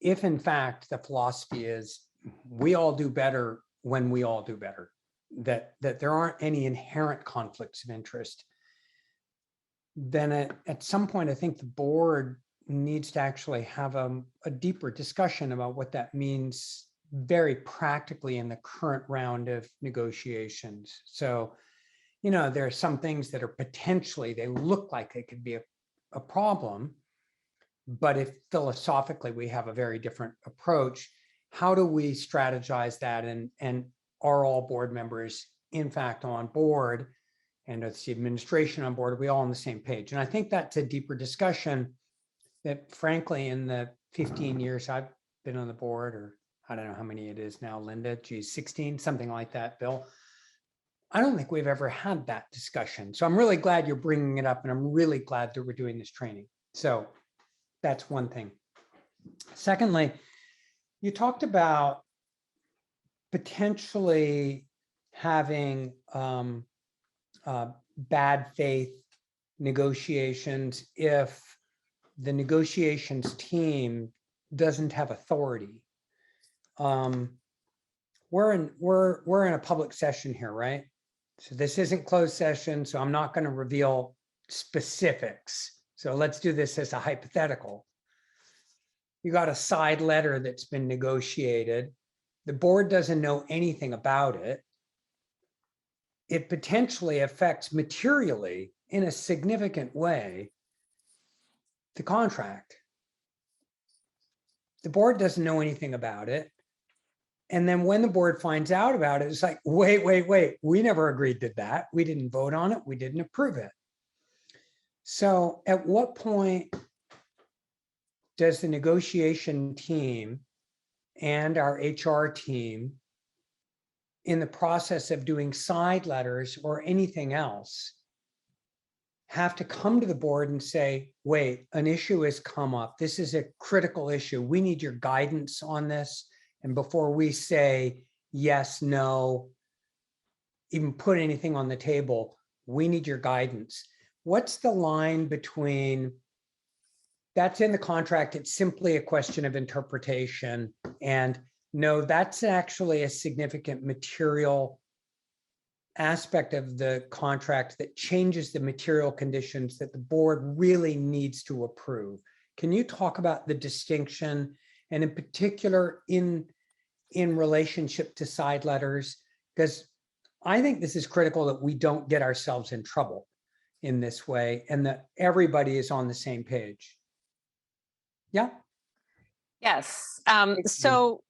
if in fact the philosophy is we all do better when we all do better, that there aren't any inherent conflicts of interest, then at some point, I think the board needs to actually have a deeper discussion about what that means very practically in the current round of negotiations. So, there are some things that are potentially, they look like they could be a problem, but if philosophically we have a very different approach, how do we strategize that? And are all board members in fact on board? And it's the administration on board, are we all on the same page? And I think that's a deeper discussion that frankly, in the 15 years I've been on the board, or I don't know how many it is now, Linda, geez, 16, something like that, Bill. I don't think we've ever had that discussion. So I'm really glad you're bringing it up, and I'm really glad that we're doing this training. So that's one thing. Secondly, you talked about potentially having bad faith negotiations if the negotiations team doesn't have authority. We're in a public session here, right? So this isn't closed session, so I'm not going to reveal specifics. So let's do this as a hypothetical. You got a side letter that's been negotiated. The board doesn't know anything about it. It potentially affects materially in a significant way the contract. The board doesn't know anything about it. And then when the board finds out about it, it's like, wait, we never agreed to that. We didn't vote on it. We didn't approve it. So at what point does the negotiation team and our HR team, in the process of doing side letters or anything else, have to come to the board and say, wait, an issue has come up. This is a critical issue. We need your guidance on this. And before we say yes, no, even put anything on the table, we need your guidance. What's the line between that's in the contract, it's simply a question of interpretation, and no, that's actually a significant material aspect of the contract that changes the material conditions that the board really needs to approve? Can you talk about the distinction, and in particular in relationship to side letters? Because I think this is critical that we don't get ourselves in trouble in this way and that everybody is on the same page. Yeah. Yes. So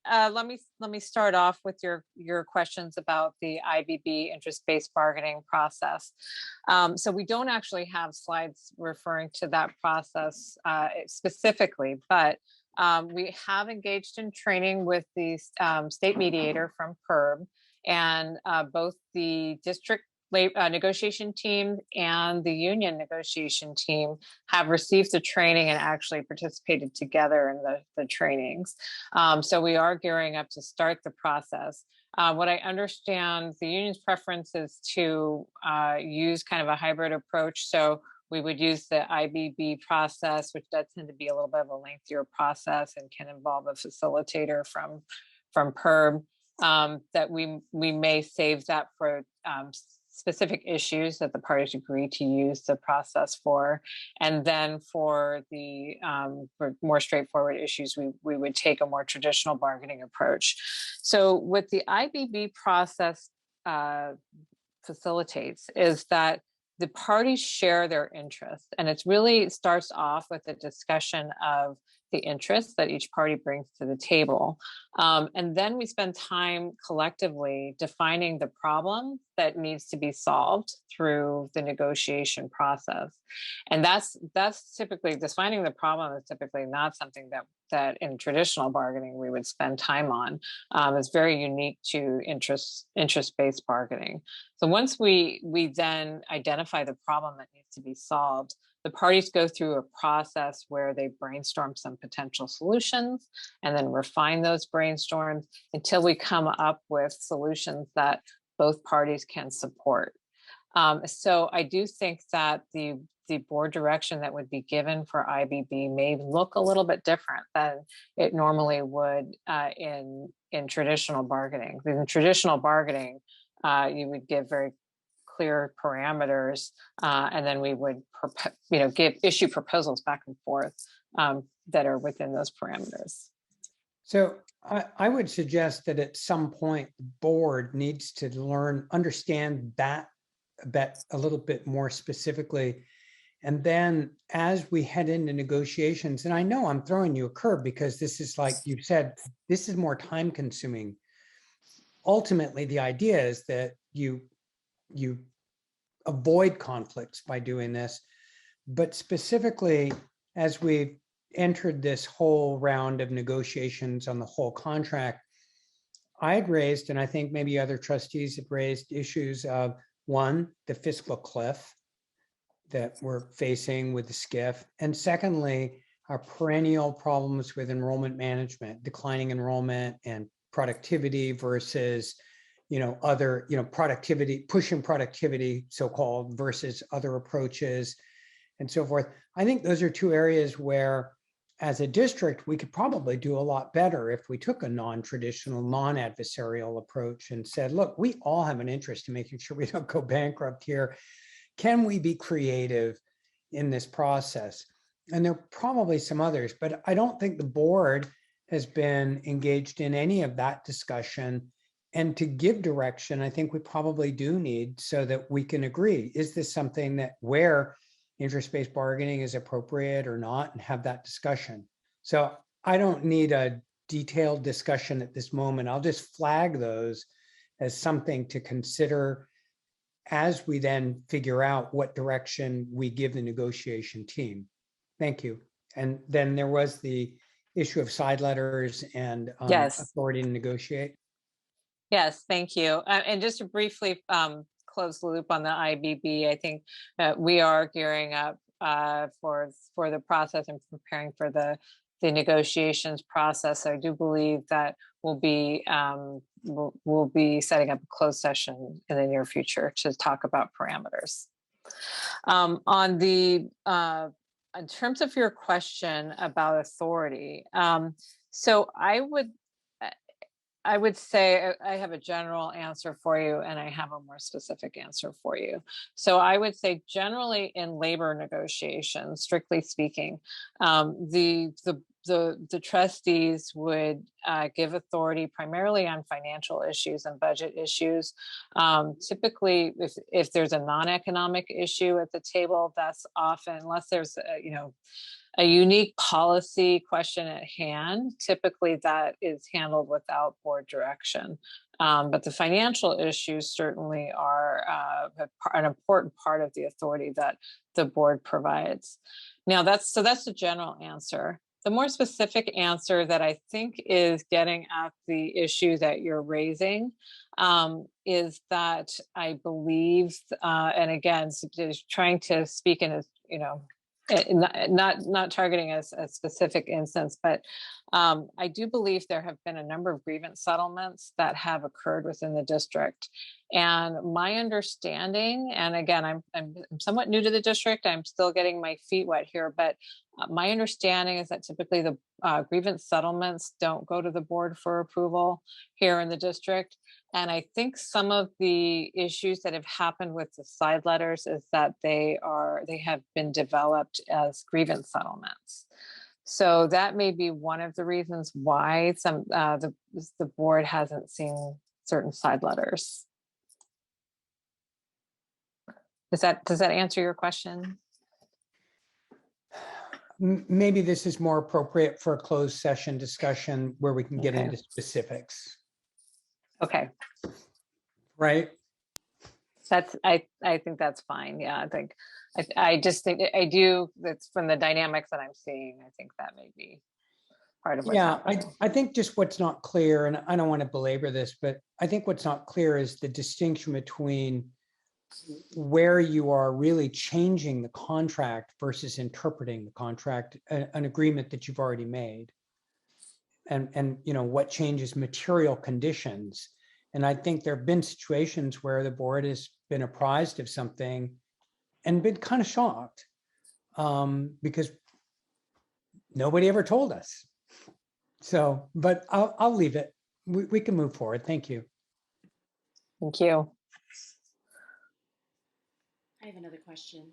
let me start off with your questions about the IBB interest-based bargaining process. So we don't actually have slides referring to that process specifically, but we have engaged in training with the state mediator from PERB, and both the district negotiation team and the union negotiation team have received the training and actually participated together in the trainings. So we are gearing up to start the process. What I understand, the union's preference is to use kind of a hybrid approach. So we would use the IBB process, which does tend to be a little bit of a lengthier process and can involve a facilitator from PERB. That we may save that for specific issues that the parties agree to use the process for. And then for the for more straightforward issues, we would take a more traditional bargaining approach. So what the IBB process facilitates is that the parties share their interests, and it really starts off with a discussion of the interests that each party brings to the table. And then we spend time collectively defining the problem that needs to be solved through the negotiation process. And that's typically, defining the problem is typically not something that in traditional bargaining we would spend time on. It's very unique to interest-based bargaining. So once we then identify the problem that needs to be solved, the parties go through a process where they brainstorm some potential solutions and then refine those brainstorms until we come up with solutions that both parties can support. So I do think that the board direction that would be given for IBB may look a little bit different than it normally would in traditional bargaining. In traditional bargaining, you would give very clear parameters, and then we would issue proposals back and forth that are within those parameters. So I would suggest that at some point the board needs to understand that a little bit more specifically. And then as we head into negotiations, and I know I'm throwing you a curve because this is, like you said, this is more time consuming. Ultimately, the idea is that you avoid conflicts by doing this. But specifically, as we've entered this whole round of negotiations on the whole contract, I had raised, and I think maybe other trustees have raised, issues of, one, the fiscal cliff that we're facing with the SCIF, and secondly, our perennial problems with enrollment management, declining enrollment and productivity versus other, productivity, pushing productivity, so-called, versus other approaches and so forth. I think those are two areas where, as a district, we could probably do a lot better if we took a non-traditional, non-adversarial approach and said, look, we all have an interest in making sure we don't go bankrupt here. Can we be creative in this process? And there are probably some others, but I don't think the board has been engaged in any of that discussion. And to give direction, I think we probably do need so that we can agree, is this something that where interest-based bargaining is appropriate or not, and have that discussion. So I don't need a detailed discussion at this moment. I'll just flag those as something to consider as we then figure out what direction we give the negotiation team. Thank you. And then there was the issue of side letters and Yes. authority to negotiate. Yes, thank you. And just to briefly close the loop on the IBB, I think that we are gearing up for the process and preparing for the negotiations process. I do believe that we'll be setting up a closed session in the near future to talk about parameters. On the in terms of your question about authority, so I would say I have a general answer for you and I have a more specific answer for you. So I would say generally in labor negotiations, strictly speaking, the trustees would give authority primarily on financial issues and budget issues. Typically, if there's a non-economic issue at the table, that's often, unless there's a unique policy question at hand, typically that is handled without board direction. But the financial issues certainly are an important part of the authority that the board provides. Now that's the general answer. The more specific answer that I think is getting at the issue that you're raising is that I believe, and again, trying to speak in not targeting a specific instance, but I do believe there have been a number of grievance settlements that have occurred within the district. And my understanding, and again, I'm somewhat new to the district, I'm still getting my feet wet here, but my understanding is that typically the grievance settlements don't go to the board for approval here in the district. And I think some of the issues that have happened with the side letters is that they have been developed as grievance settlements. So that may be one of the reasons why the board hasn't certain side letters. Does that answer your question? Maybe this is more appropriate for a closed session discussion where we can get Okay. into specifics. Okay. Right? I think that's fine. Yeah, I just think that's from the dynamics that I'm seeing, I think that may be part of what's happening. I think just what's not clear, and I don't want to belabor this, but I think what's not clear is the distinction between where you are really changing the contract versus interpreting the contract, an agreement that you've already made. And what changes material conditions. And I think there have been situations where the board has been apprised of something and been kind of shocked because nobody ever told us. So, but I'll leave it. We can move forward. Thank you. Thank you. I have another question.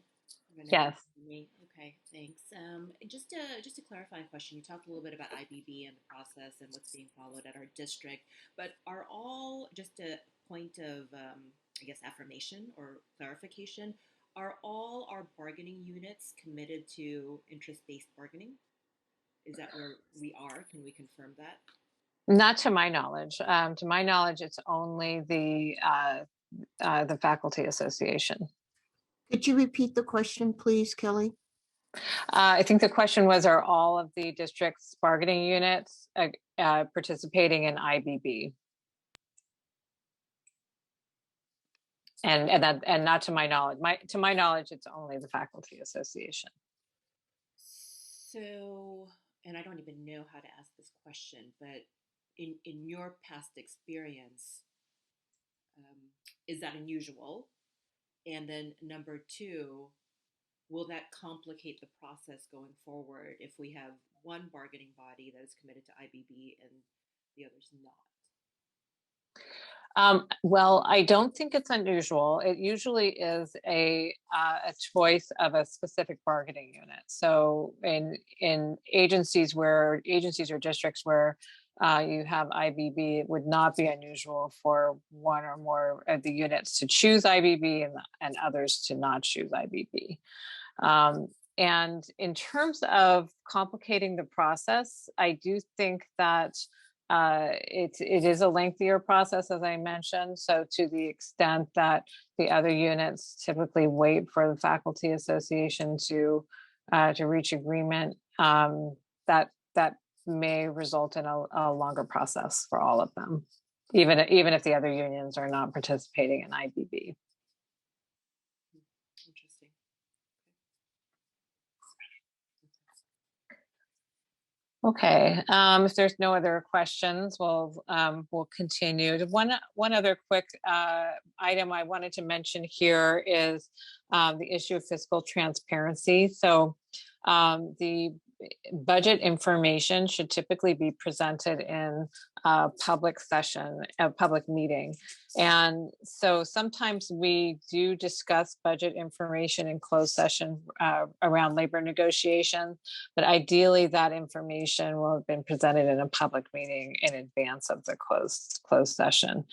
Yes. Okay, thanks. Just a clarifying question. You talked a little bit about IBB and the process and what's being followed at our district, but are all, just a point of, I guess, affirmation or clarification, are all our bargaining units committed to interest-based bargaining? Is that where we are? Can we confirm that? Not to my knowledge. To my knowledge, it's only the faculty association. Could you repeat the question, please, Kelly? I think the question was, are all of the district's bargaining units participating in IBB? And not to my knowledge. To my knowledge, it's only the faculty association. So, and I don't even know how to ask this question, but in your past experience, is that unusual? And then number two, will that complicate the process going forward if we have one bargaining body that is committed to IBB and the others not? Well, I don't think it's unusual. It usually is a choice of a specific bargaining unit. So in agencies or districts where you have IBB, it would not be unusual for one or more of the units to choose IBB and others to not choose IBB. And in terms of complicating the process, I do think that it is a lengthier process, as I mentioned. So to the extent that the other units typically wait for the faculty association to reach agreement, that may result in a longer process for all of them, even if the other unions are not participating in IBB. Interesting. Okay, if there's no other questions, we'll continue. One other quick item I wanted to mention here is the issue of fiscal transparency. So the budget information should typically be presented in a public session, a public meeting. And so sometimes we do discuss budget information in closed session around labor negotiations, but ideally that information will have been presented in a public meeting in advance of the closed session.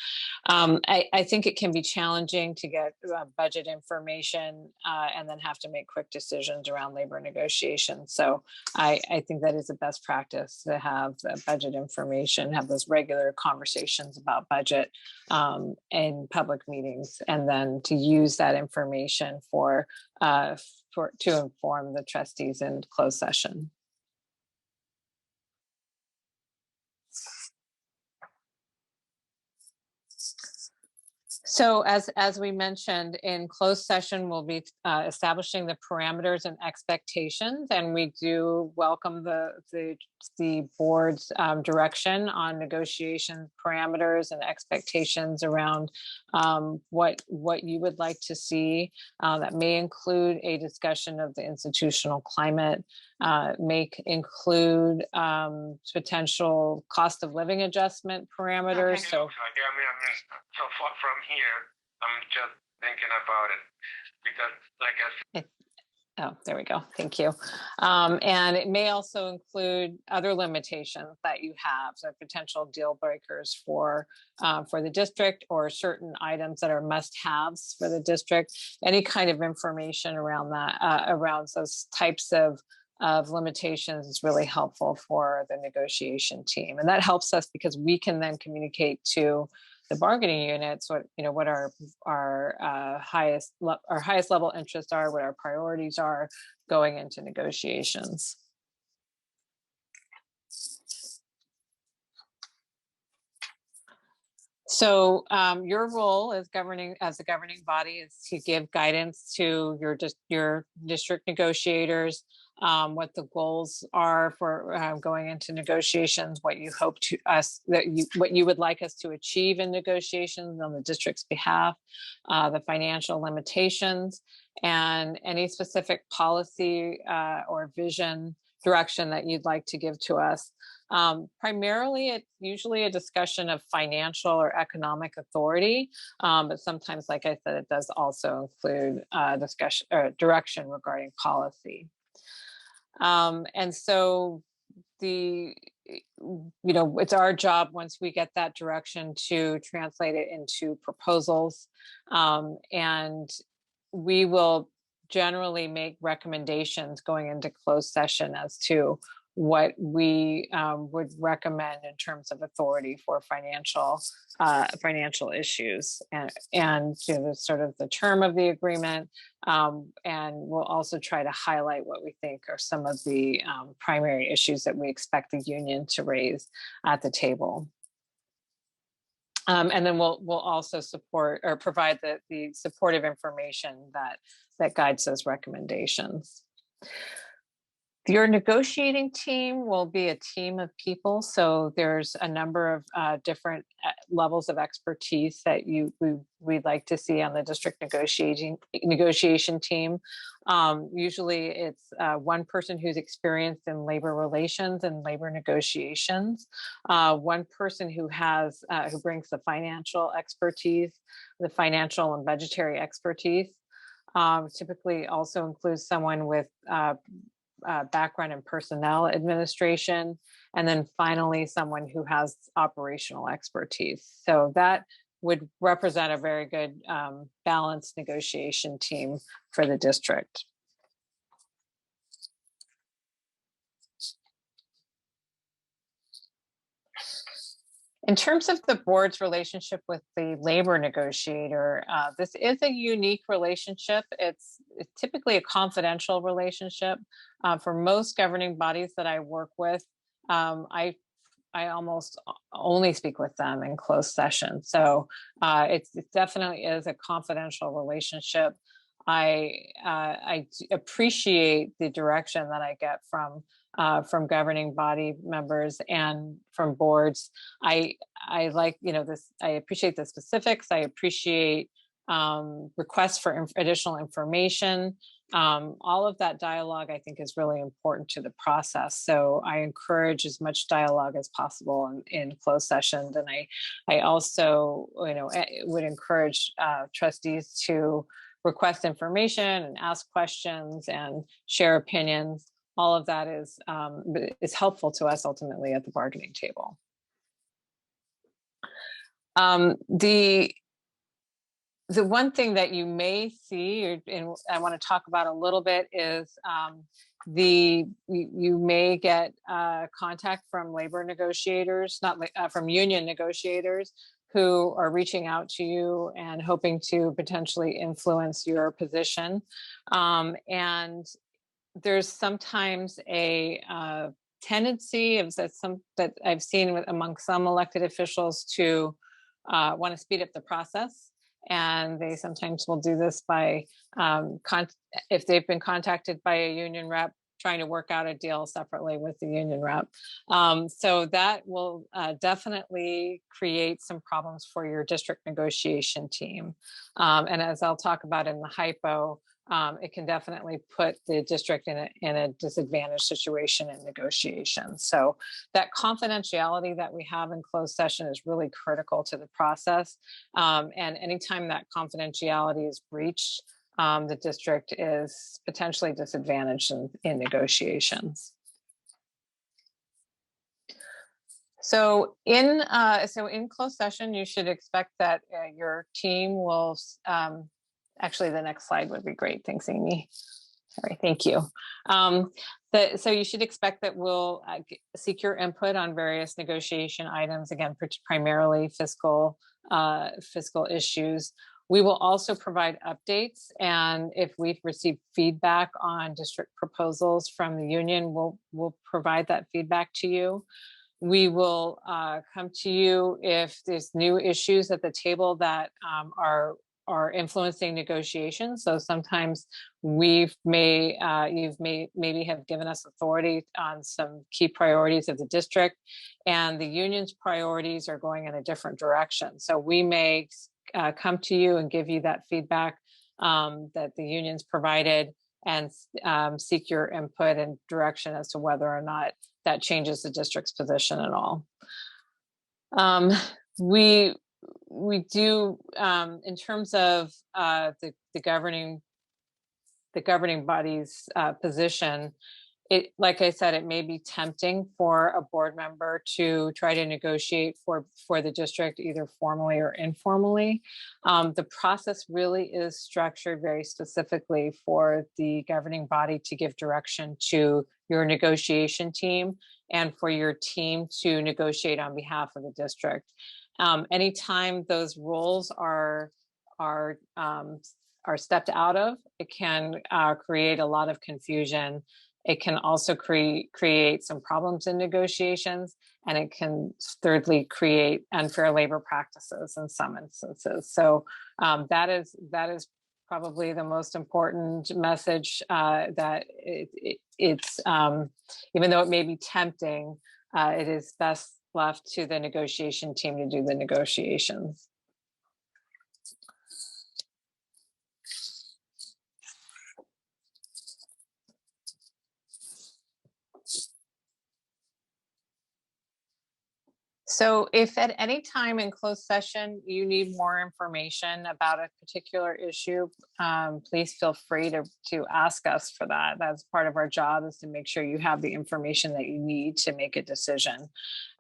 I think it can be challenging to get budget information and then have to make quick decisions around labor negotiations. So I think that is a best practice to have budget information, have those regular conversations about budget in public meetings, and then to use that information to inform the trustees in closed session. So as we mentioned, in closed session, we'll be establishing the parameters and expectations, and we do welcome the board's direction on negotiation parameters and expectations around what you would like to see. That may include a discussion of the institutional climate, may include potential cost of living adjustment parameters. Okay. So from here, I'm just thinking about it because, like I said. Oh, there we go. Thank you. And it may also include other limitations that you have, so potential deal breakers for the district, or certain items that are must-haves for the district. Any kind of information around that, around those types of limitations is really helpful for the negotiation team. And that helps us because we can then communicate to the bargaining units what our highest level interests are, what our priorities are going into negotiations. So your role as the governing body is to give guidance to your district negotiators, what the goals are for going into negotiations, what you hope what you would like us to achieve in negotiations on the district's behalf, the financial limitations, and any specific policy or vision direction that you'd like to give to us. Primarily, it's usually a discussion of financial or economic authority, but sometimes, like I said, it does also include discussion or direction regarding policy. And so it's our job, once we get that direction, to translate it into proposals, and we will generally make recommendations going into closed session as to what we would recommend in terms of authority for financial issues, and sort of the term of the agreement, and we'll also try to highlight what we think are some of the primary issues that we expect the union to raise at the table. And then we'll also support or provide the supportive information that guides those recommendations. Your negotiating team will be a team of people. So there's a number of different levels of expertise that we'd like to see on the district negotiation team. Usually it's one person who's experienced in labor relations and labor negotiations, one person who brings the financial expertise, the financial and budgetary expertise. Typically also includes someone with background in personnel administration, and then finally someone who has operational expertise. So that would represent a very good balanced negotiation team for the district. In terms of the board's relationship with the labor negotiator, this is a unique relationship. It's typically a confidential relationship. For most governing bodies that I work with, I almost only speak with them in closed session. So it definitely is a confidential relationship. I appreciate the direction that I get from governing body members and from boards. I like, this, I appreciate the specifics. I appreciate requests for additional information. All of that dialogue, I think, is really important to the process. So I encourage as much dialogue as possible in closed sessions. And I also, would encourage trustees to request information and ask questions and share opinions. All of that is helpful to us ultimately at the bargaining table. The one thing that you may see, and I want to talk about a little bit, is you may get contact from labor negotiators, from union negotiators, who are reaching out to you and hoping to potentially influence your position. And there's sometimes a tendency that I've seen among some elected officials to want to speed up the process. And they sometimes will do this by, if they've been contacted by a union rep, trying to work out a deal separately with the union rep. So that will definitely create some problems for your district negotiation team. And as I'll talk about in the hypo, it can definitely put the district in a disadvantaged situation in negotiations. So that confidentiality that we have in closed session is really critical to the process. And anytime that confidentiality is breached, the district is potentially disadvantaged in negotiations. So in closed session, you should expect that your team will, actually the next slide would be great. Thanks, Amy. All right, thank you. So you should expect that we'll seek your input on various negotiation items, again, primarily fiscal issues. We will also provide updates, and if we've received feedback on district proposals from the union, we'll provide that feedback to you. We will come to you if there's new issues at the table that are influencing negotiations. So sometimes you've maybe have given us authority on some key priorities of the district, and the union's priorities are going in a different direction. So we may come to you and give you that feedback that the union's provided, and seek your input and direction as to whether or not that changes the district's position at all. We do, in terms of the governing body's position, like I said, it may be tempting for a board member to try to negotiate for the district, either formally or informally. The process really is structured very specifically for the governing body to give direction to your negotiation team and for your team to negotiate on behalf of the district. Anytime those roles are stepped out of, it can create a lot of confusion. It can also create some problems in negotiations, and it can thirdly create unfair labor practices in some instances. So that is probably the most important message, that it's even though it may be tempting, it is best left to the negotiation team to do the negotiations. So if at any time in closed session you need more information about a particular issue, please feel free to ask us for that. That's part of our job, is to make sure you have the information that you need to make a decision.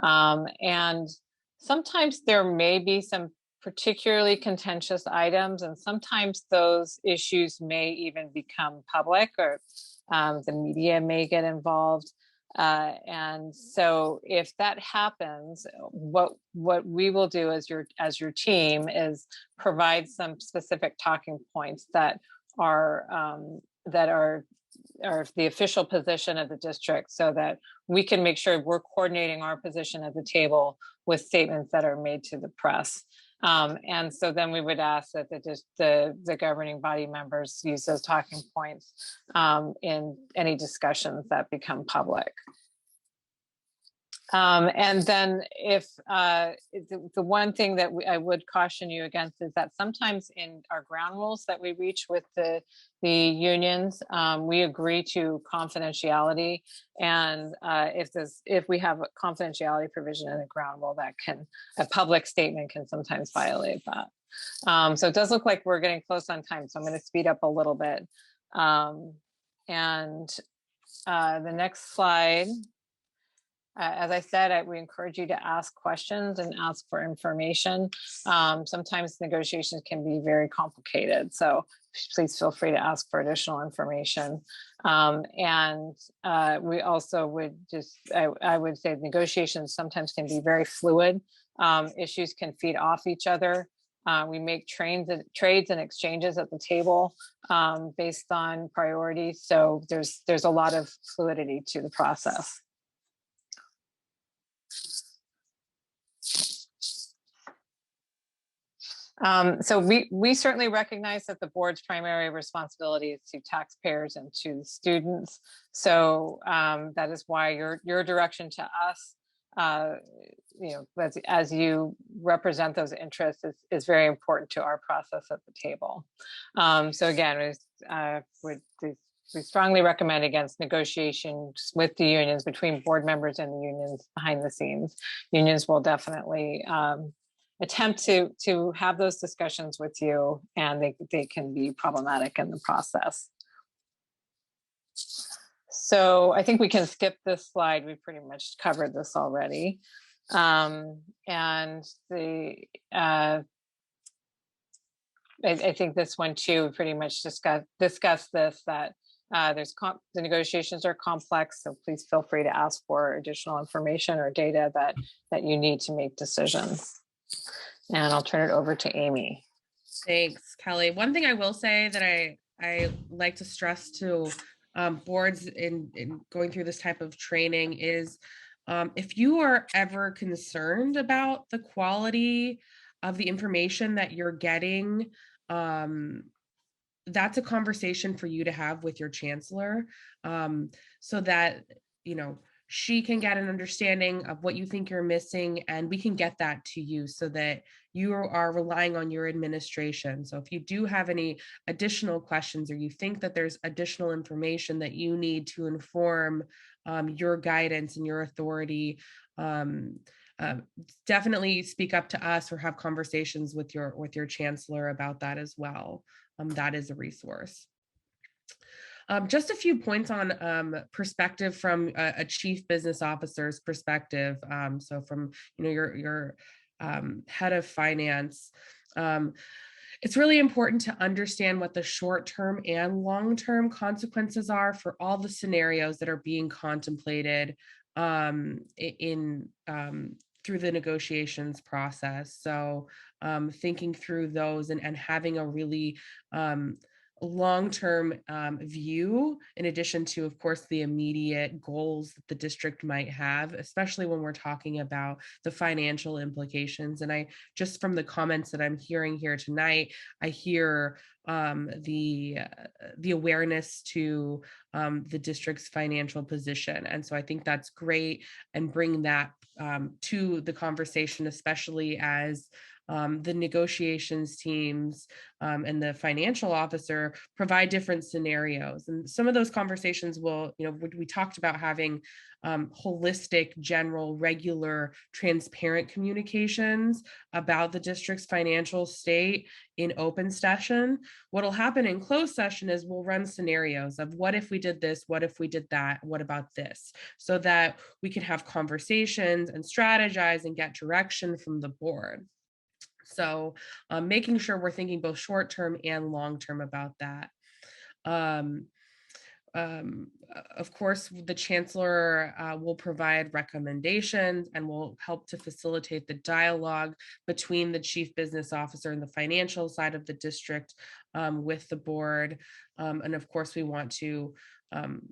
And sometimes there may be some particularly contentious items, and sometimes those issues may even become public, or the media may get involved. And so if that happens, what we will do as your team is provide some specific talking points that are the official position of the district, so that we can make sure we're coordinating our position at the table with statements that are made to the press. And so then we would ask that the governing body members use those talking points in any discussions that become public. And then if the one thing that I would caution you against is that sometimes in our ground rules that we reach with the unions, we agree to confidentiality. And if we have a confidentiality provision in the ground rule, a public statement can sometimes violate that. So it does look like we're getting close on time, so I'm going to speed up a little bit. The next slide. As I said, we encourage you to ask questions and ask for information. Sometimes negotiations can be very complicated, so please feel free to ask for additional information. We also would I would say negotiations sometimes can be very fluid. Issues can feed off each other. We make trades and exchanges at the table based on priorities. So there's a lot of fluidity to the process. So we certainly recognize that the board's primary responsibility is to taxpayers and to the students. So that is why your direction to us, as you represent those interests, is very important to our process at the table. So again, we strongly recommend against negotiations with the unions, between board members and the unions behind the scenes. Unions will definitely attempt to have those discussions with you, and they can be problematic in the process. So I think we can skip this slide. We pretty much covered this already. I think this one too, pretty much discuss this, that the negotiations are complex, so please feel free to ask for additional information or data that you need to make decisions. And I'll turn it over to Amy. Thanks, Kelly. One thing I will say that I like to stress to boards in going through this type of training is, if you are ever concerned about the quality of the information that you're getting, that's a conversation for you to have with your chancellor, so that, she can get an understanding of what you think you're missing, and we can get that to you so that you are relying on your administration. So if you do have any additional questions, or you think that there's additional information that you need to inform your guidance and your authority, definitely speak up to us or have conversations with your chancellor about that as well. That is a resource. Just a few points on perspective from a chief business officer's perspective. So from your head of finance, it's really important to understand what the short-term and long-term consequences are for all the scenarios that are being contemplated through the negotiations process. So thinking through those and having a really long-term view, in addition to, of course, the immediate goals that the district might have, especially when we're talking about the financial implications. And I just from the comments that I'm hearing here tonight, I hear the awareness to the district's financial position. And so I think that's great, and bring that to the conversation, especially as the negotiations teams and the financial officer provide different scenarios. And some of those conversations will, we talked about having holistic, general, regular, transparent communications about the district's financial state in open session. What'll happen in closed session is we'll run scenarios of what if we did this, what if we did that, what about this, so that we can have conversations and strategize and get direction from the board. So making sure we're thinking both short-term and long-term about that. Of course, the chancellor will provide recommendations and will help to facilitate the dialogue between the chief business officer and the financial side of the district with the board. And of course, we want to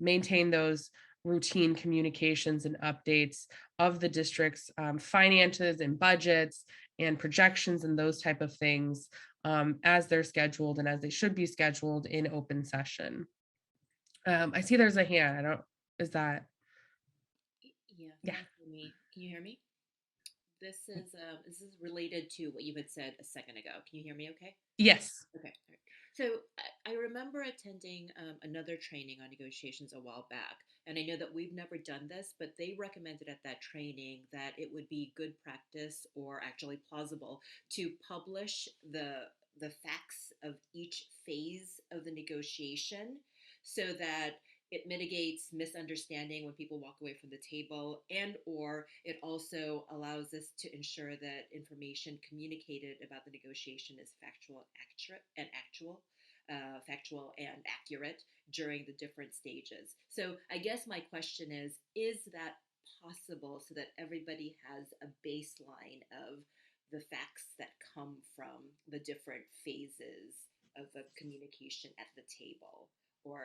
maintain those routine communications and updates of the district's finances and budgets and projections and those type of things as they're scheduled and as they should be scheduled in open session. I see there's a hand. Is that? Yeah. Can you hear me? This is related to what you had said a second ago. Can you hear me okay? Yes. Okay. All right. So I remember attending another training on negotiations a while back, and I know that we've never done this, but they recommended at that training that it would be good practice, or actually plausible, to publish the facts of each phase of the negotiation, so that it mitigates misunderstanding when people walk away from the table, and or it also allows us to ensure that information communicated about the negotiation is factual and accurate during the different stages. So I guess my question is that possible, so that everybody has a baseline of the facts that come from the different phases of a communication at the table? Or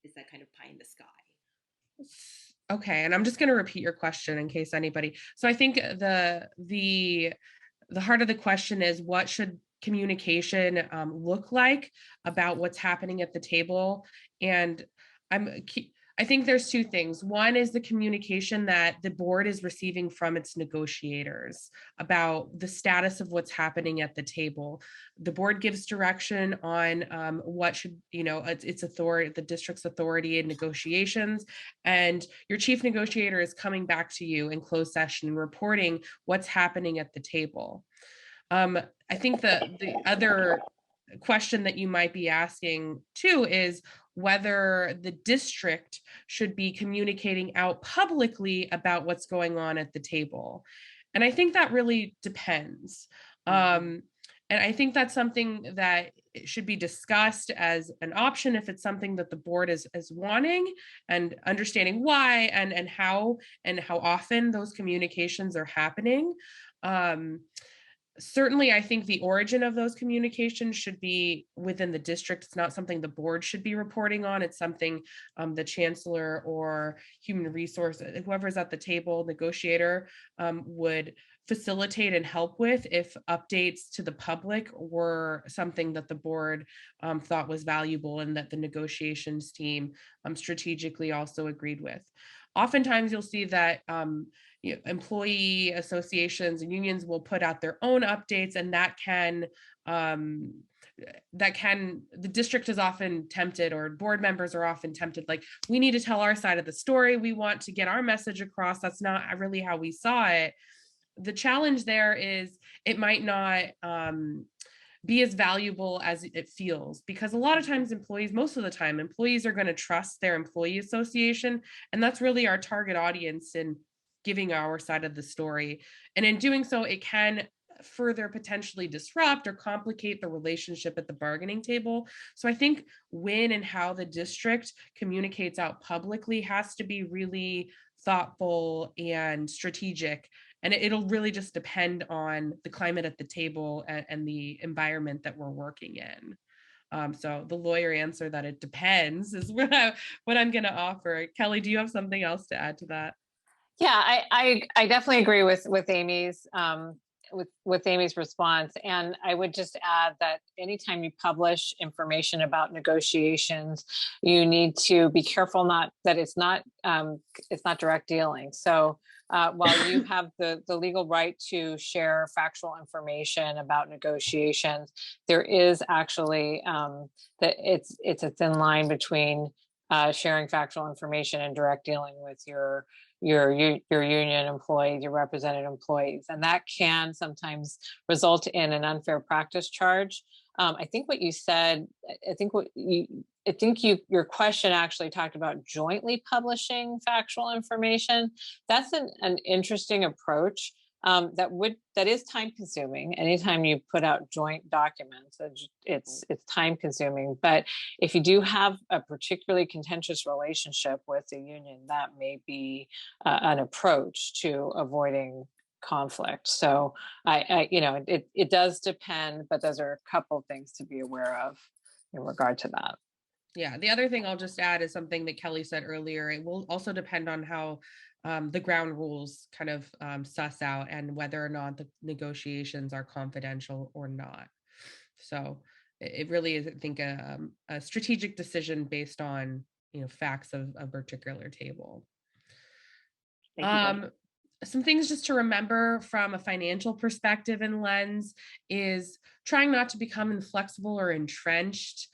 is that kind of pie in the sky? Okay, and I'm just going to repeat your question in case anybody. So I think the heart of the question is, what should communication look like about what's happening at the table? And I think there's two things. One is the communication that the board is receiving from its negotiators about the status of what's happening at the table. The board gives direction on what should, its authority, the district's authority in negotiations, and your chief negotiator is coming back to you in closed session and reporting what's happening at the table. I think the other question that you might be asking too is whether the district should be communicating out publicly about what's going on at the table. And I think that really depends. And I think that's something that should be discussed as an option if it's something that the board is wanting, and understanding why and how often those communications are happening. Certainly, I think the origin of those communications should be within the district. It's not something the board should be reporting on. It's something the chancellor or human resource, whoever's at the table, negotiator, would facilitate and help with if updates to the public were something that the board thought was valuable and that the negotiations team strategically also agreed with. Oftentimes, you'll see that employee associations and unions will put out their own updates, and the district is often tempted, or board members are often tempted, like, we need to tell our side of the story. We want to get our message across. That's not really how we saw it. The challenge there is it might not be as valuable as it feels, because a lot of times most of the time, employees are going to trust their employee association. And that's really our target audience in giving our side of the story. And in doing so, it can further potentially disrupt or complicate the relationship at the bargaining table. So I think when and how the district communicates out publicly has to be really thoughtful and strategic. And it'll really just depend on the climate at the table and the environment that we're working in. So the lawyer answer that it depends is what I'm going to offer. Kelly, do you have something else to add to that? Yeah, I definitely agree with Amy's with Amy's response, and I would just add that anytime you publish information about negotiations, you need to be careful that it's not direct dealing. So while you have the legal right to share factual information about negotiations, there is actually that it's a thin line between sharing factual information and direct dealing with your union employees, your represented employees, and that can sometimes result in an unfair practice charge. I think what you said, your question actually talked about jointly publishing factual information. That's an interesting approach. That is time consuming. Anytime you put out joint documents, it's time consuming. But if you do have a particularly contentious relationship with the union, that may be an approach to avoiding conflict. So it does depend, but those are a couple things to be aware of in regard to that. Yeah, the other thing I'll just add is something that Kelly said earlier. It will also depend on how the ground rules kind of suss out and whether or not the negotiations are confidential or not. So it really is, I think, a strategic decision based on facts of a particular table. Some things just to remember from a financial perspective and lens is trying not to become inflexible or entrenched.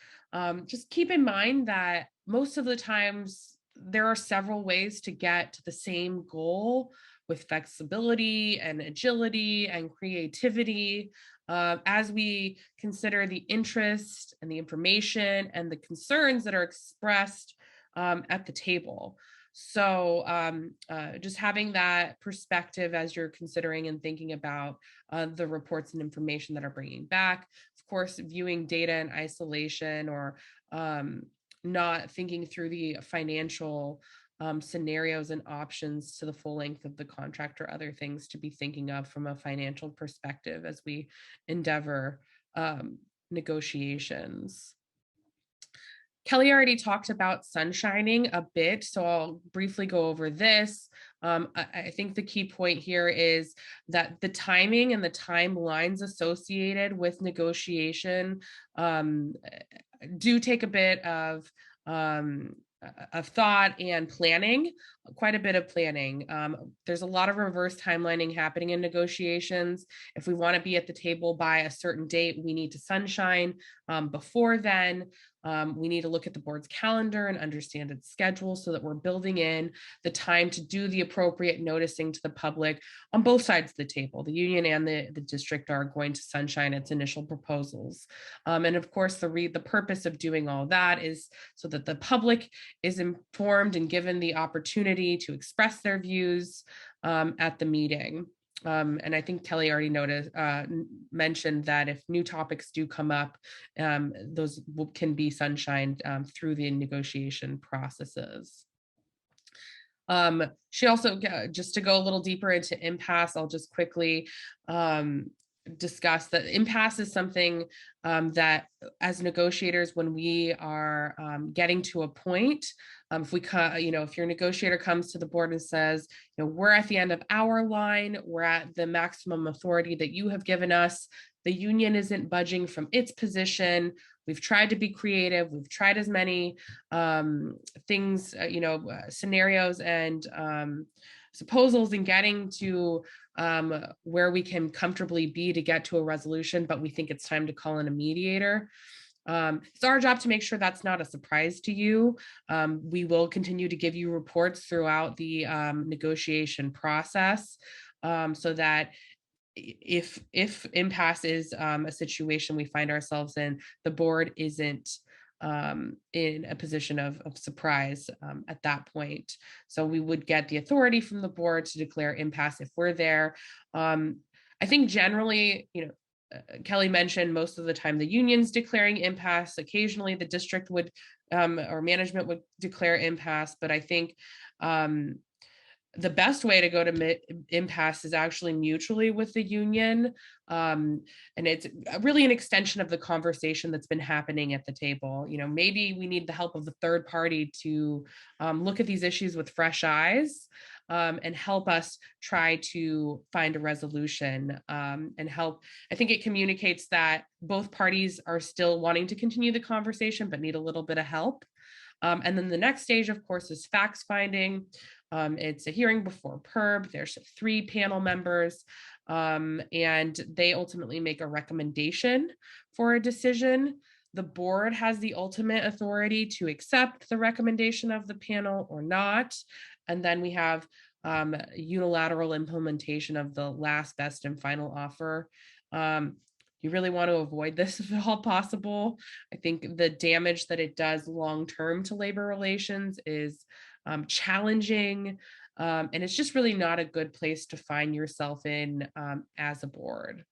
Just keep in mind that most of the times there are several ways to get to the same goal with flexibility and agility and creativity as we consider the interest and the information and the concerns that are expressed at the table. So just having that perspective as you're considering and thinking about the reports and information that are bringing back. Of course, viewing data in isolation or not thinking through the financial scenarios and options to the full length of the contract or other things to be thinking of from a financial perspective as we endeavor negotiations. Kelly already talked about sunshining a bit, so I'll briefly go over this. I think the key point here is that the timing and the timelines associated with negotiation do take a bit of thought and planning, quite a bit of planning. There's a lot of reverse timelining happening in negotiations. If we want to be at the table by a certain date, we need to sunshine before then. We need to look at the board's calendar and understand its schedule so that we're building in the time to do the appropriate noticing to the public on both sides of the table. The union and the district are going to sunshine its initial proposals. And of course, the purpose of doing all that is so that the public is informed and given the opportunity to express their views at the meeting. And I think Kelly already mentioned that if new topics do come up, those can be sunshined through the negotiation processes. She also, just to go a little deeper into impasse, I'll just quickly discuss that impasse is something that as negotiators, when we are getting to a point, if your negotiator comes to the board and says, we're at the end of our line, we're at the maximum authority that you have given us, the union isn't budging from its position, we've tried to be creative, we've tried as many things, scenarios and proposals in getting to where we can comfortably be to get to a resolution, but we think it's time to call in a mediator. It's our job to make sure that's not a surprise to you. We will continue to give you reports throughout the negotiation process so that if impasse is a situation we find ourselves in, the board isn't in a position of surprise at that point. So we would get the authority from the board to declare impasse if we're there. I think generally, Kelly mentioned most of the time the union's declaring impasse. Occasionally the district would or management would declare impasse, but I think the best way to go to impasse is actually mutually with the union. And it's really an extension of the conversation that's been happening at the table. You know, maybe we need the help of the third party to look at these issues with fresh eyes and help us try to find a resolution and help. I think it communicates that both parties are still wanting to continue the conversation, but need a little bit of help. And then the next stage, of course, is facts finding. It's a hearing before PERB. There's 3 panel members, and they ultimately make a recommendation for a decision. The board has the ultimate authority to accept the recommendation of the panel or not. And then we have unilateral implementation of the last, best, and final offer. You really want to avoid this if at all possible. I think the damage that it does long-term to labor relations is challenging, and it's just really not a good place to find yourself in as a board.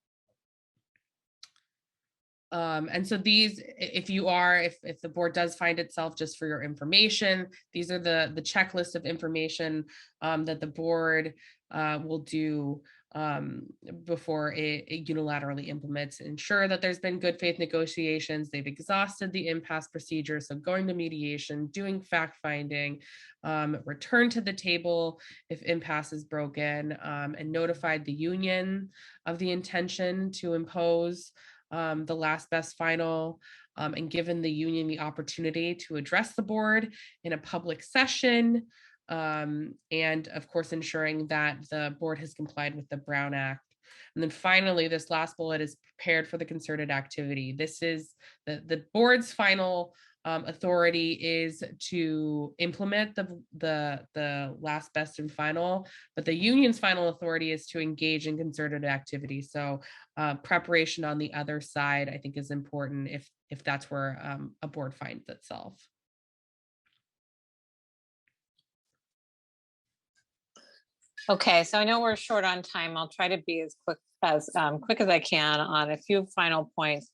And so these, if the board does find itself, just for your information, these are the checklist of information that the board will do before it unilaterally implements. Ensure that there's been good faith negotiations, they've exhausted the impasse procedure, so going to mediation, doing fact finding, return to the table if impasse is broken, and notified the union of the intention to impose the last, best, final, and given the union the opportunity to address the board in a public session, and of course ensuring that the board has complied with the Brown Act. And then finally, this last bullet is prepared for the concerted activity. This is the board's final authority is to implement the last, best, and final, but the union's final authority is to engage in concerted activity. So preparation on the other side, I think, is important if that's where a board finds itself. Okay, so I know we're short on time. I'll try to be as quick as I can on a few final points.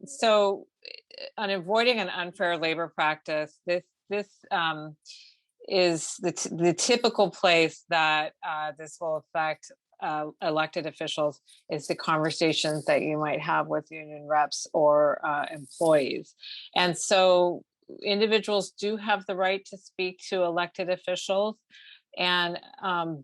So on avoiding an unfair labor practice, this is the typical place that this will affect elected officials, is the conversations that you might have with union reps or employees. And so individuals do have the right to speak to elected officials, and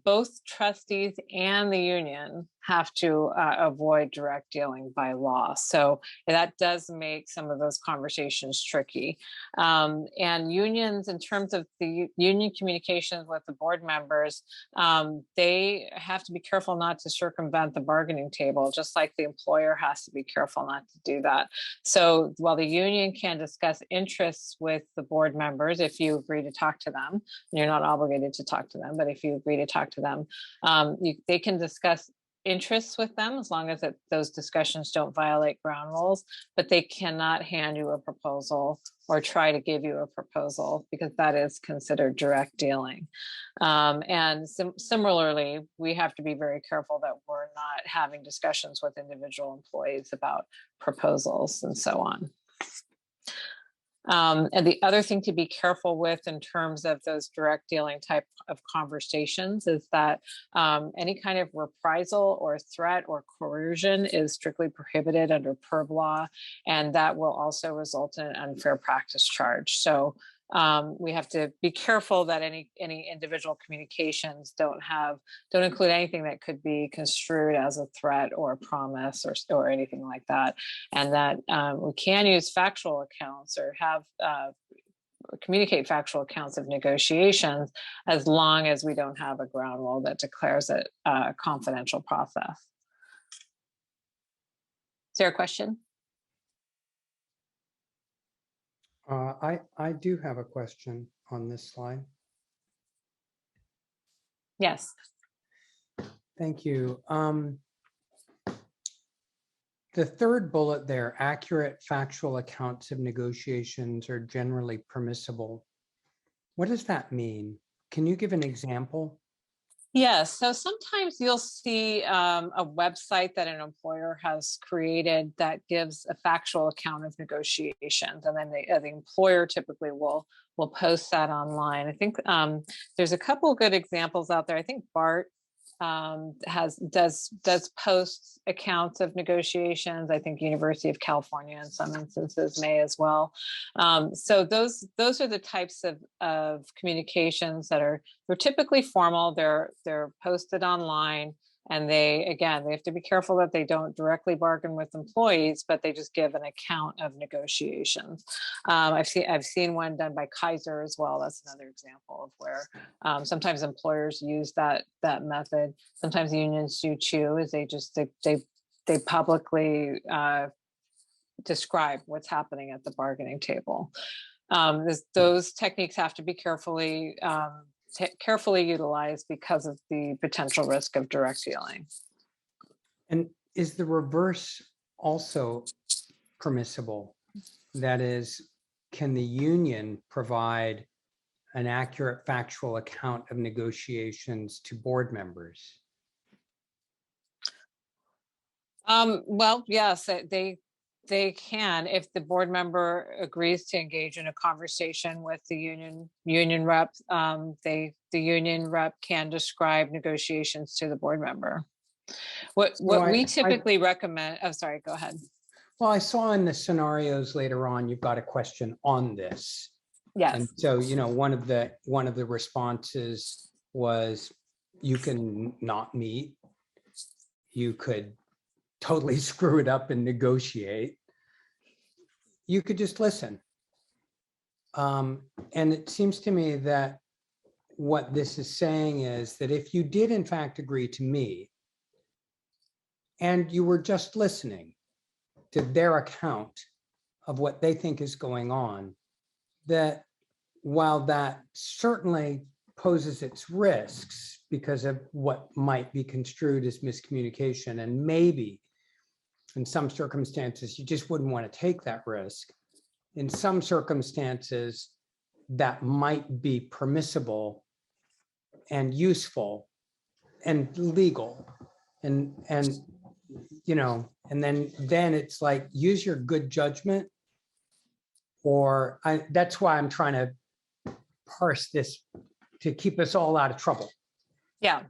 both trustees and the union have to avoid direct dealing by law. So that does make some of those conversations tricky. And unions, in terms of the union communications with the board members, they have to be careful not to circumvent the bargaining table, just like the employer has to be careful not to do that. So while the union can discuss interests with the board members, if you agree to talk to them, and you're not obligated to talk to them, but if you agree to talk to them, they can discuss interests with them as long as those discussions don't violate ground rules, but they cannot hand you a proposal or try to give you a proposal, because that is considered direct dealing. And similarly, we have to be very careful that we're not having discussions with individual employees about proposals and so on. And the other thing to be careful with in terms of those direct dealing type of conversations is that any kind of reprisal or threat or coercion is strictly prohibited under PERB law, and that will also result in an unfair practice charge. So we have to be careful that any individual communications don't include anything that could be construed as a threat or a promise or anything like that, and that we can use factual accounts or have communicate factual accounts of negotiations, as long as we don't have a ground rule that declares it a confidential process. Is there a question? I do have a question on this slide. Yes. Thank you. The third bullet there, accurate factual accounts of negotiations are generally permissible. What does that mean? Can you give an example? Yes, so sometimes you'll see a website that an employer has created that gives a factual account of negotiations, and then the employer typically will post that online. I think there's a couple good examples out there. I think BART does post accounts of negotiations. I think University of California in some instances may as well. So those are the types of communications that they're typically formal. They're posted online, and they have to be careful that they don't directly bargain with employees, but they just give an account of negotiations. I've seen one done by Kaiser as well. That's another example of where sometimes employers use that method. Sometimes unions do too, is they publicly describe what's happening at the bargaining table. Those techniques have to be carefully utilized because of the potential risk of direct dealing. And is the reverse also permissible? That is, can the union provide an accurate factual account of negotiations to board members? Well, yes, they can, if the board member agrees to engage in a conversation with the union rep. The union rep can describe negotiations to the board member. What we typically recommend. Oh, sorry, go ahead. Well, I saw in the scenarios later on, you've got a question on this. Yes. And so, one of the responses was, you can not meet, you could totally screw it up and negotiate, you could just listen. And it seems to me that what this is saying is that if you did in fact agree to meet, and you were just listening to their account of what they think is going on, that while that certainly poses its risks because of what might be construed as miscommunication, and maybe in some circumstances you just wouldn't want to take that risk, in some circumstances that might be permissible and useful and legal, and then it's like, use your good judgment. That's why I'm trying to parse this to keep us all out of trouble. Yeah,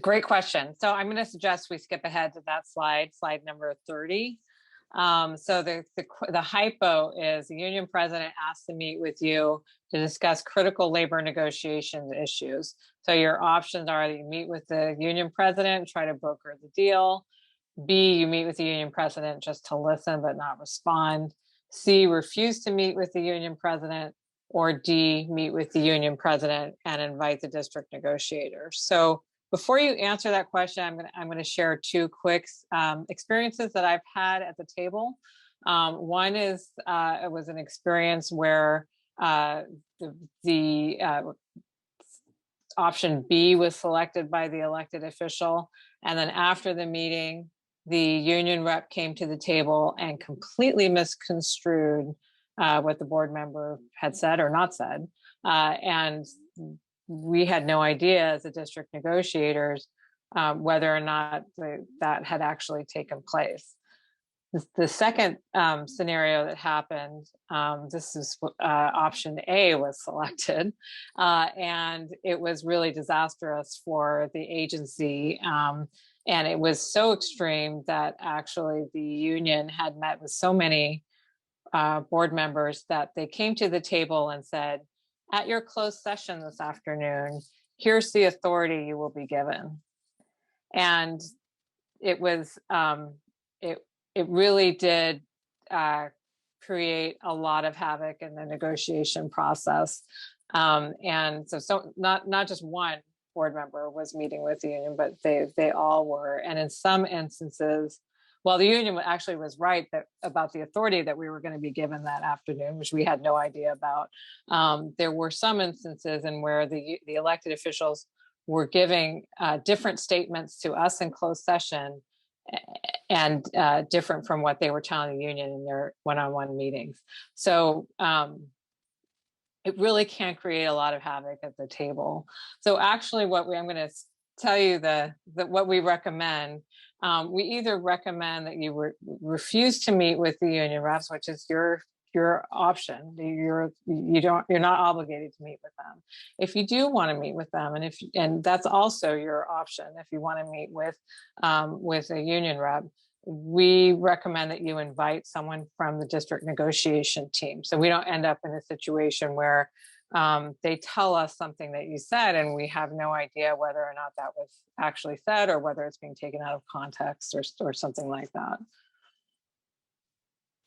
great question. So I'm going to suggest we skip ahead to that slide number 30. So the hypo is the union president asked to meet with you to discuss critical labor negotiations issues. So your options are that you meet with the union president, try to broker the deal. B, you meet with the union president just to listen but not respond. C, refuse to meet with the union president. Or D, meet with the union president and invite the district negotiator. So before you answer that question, I'm going to share two quick experiences that I've had at the table. One is it was an experience where the option B was selected by the elected official, and then after the meeting, the union rep came to the table and completely misconstrued what the board member had said or not said. And we had no idea as the district negotiators whether or not that had actually taken place. The second scenario that happened, this is option A was selected, and it was really disastrous for the agency. And it was so extreme that actually the union had met with so many board members that they came to the table and said, at your closed session this afternoon, here's the authority you will be given. And it was, it really did create a lot of havoc in the negotiation process. And so not just one board member was meeting with the union, but they all were. And in some instances, well, the union actually was right about the authority that we were going to be given that afternoon, which we had no idea about. There were some instances in where the elected officials were giving different statements to us in closed session and different from what they were telling the union in their one-on-one meetings. So it really can create a lot of havoc at the table. So actually I'm going to tell you what we recommend. We either recommend that you refuse to meet with the union reps, which is your option. You're not obligated to meet with them. If you do want to meet with them, and that's also your option, if you want to meet with a union rep, we recommend that you invite someone from the district negotiation team. So we don't end up in a situation where they tell us something that you said and we have no idea whether or not that was actually said or whether it's being taken out of context or something like that.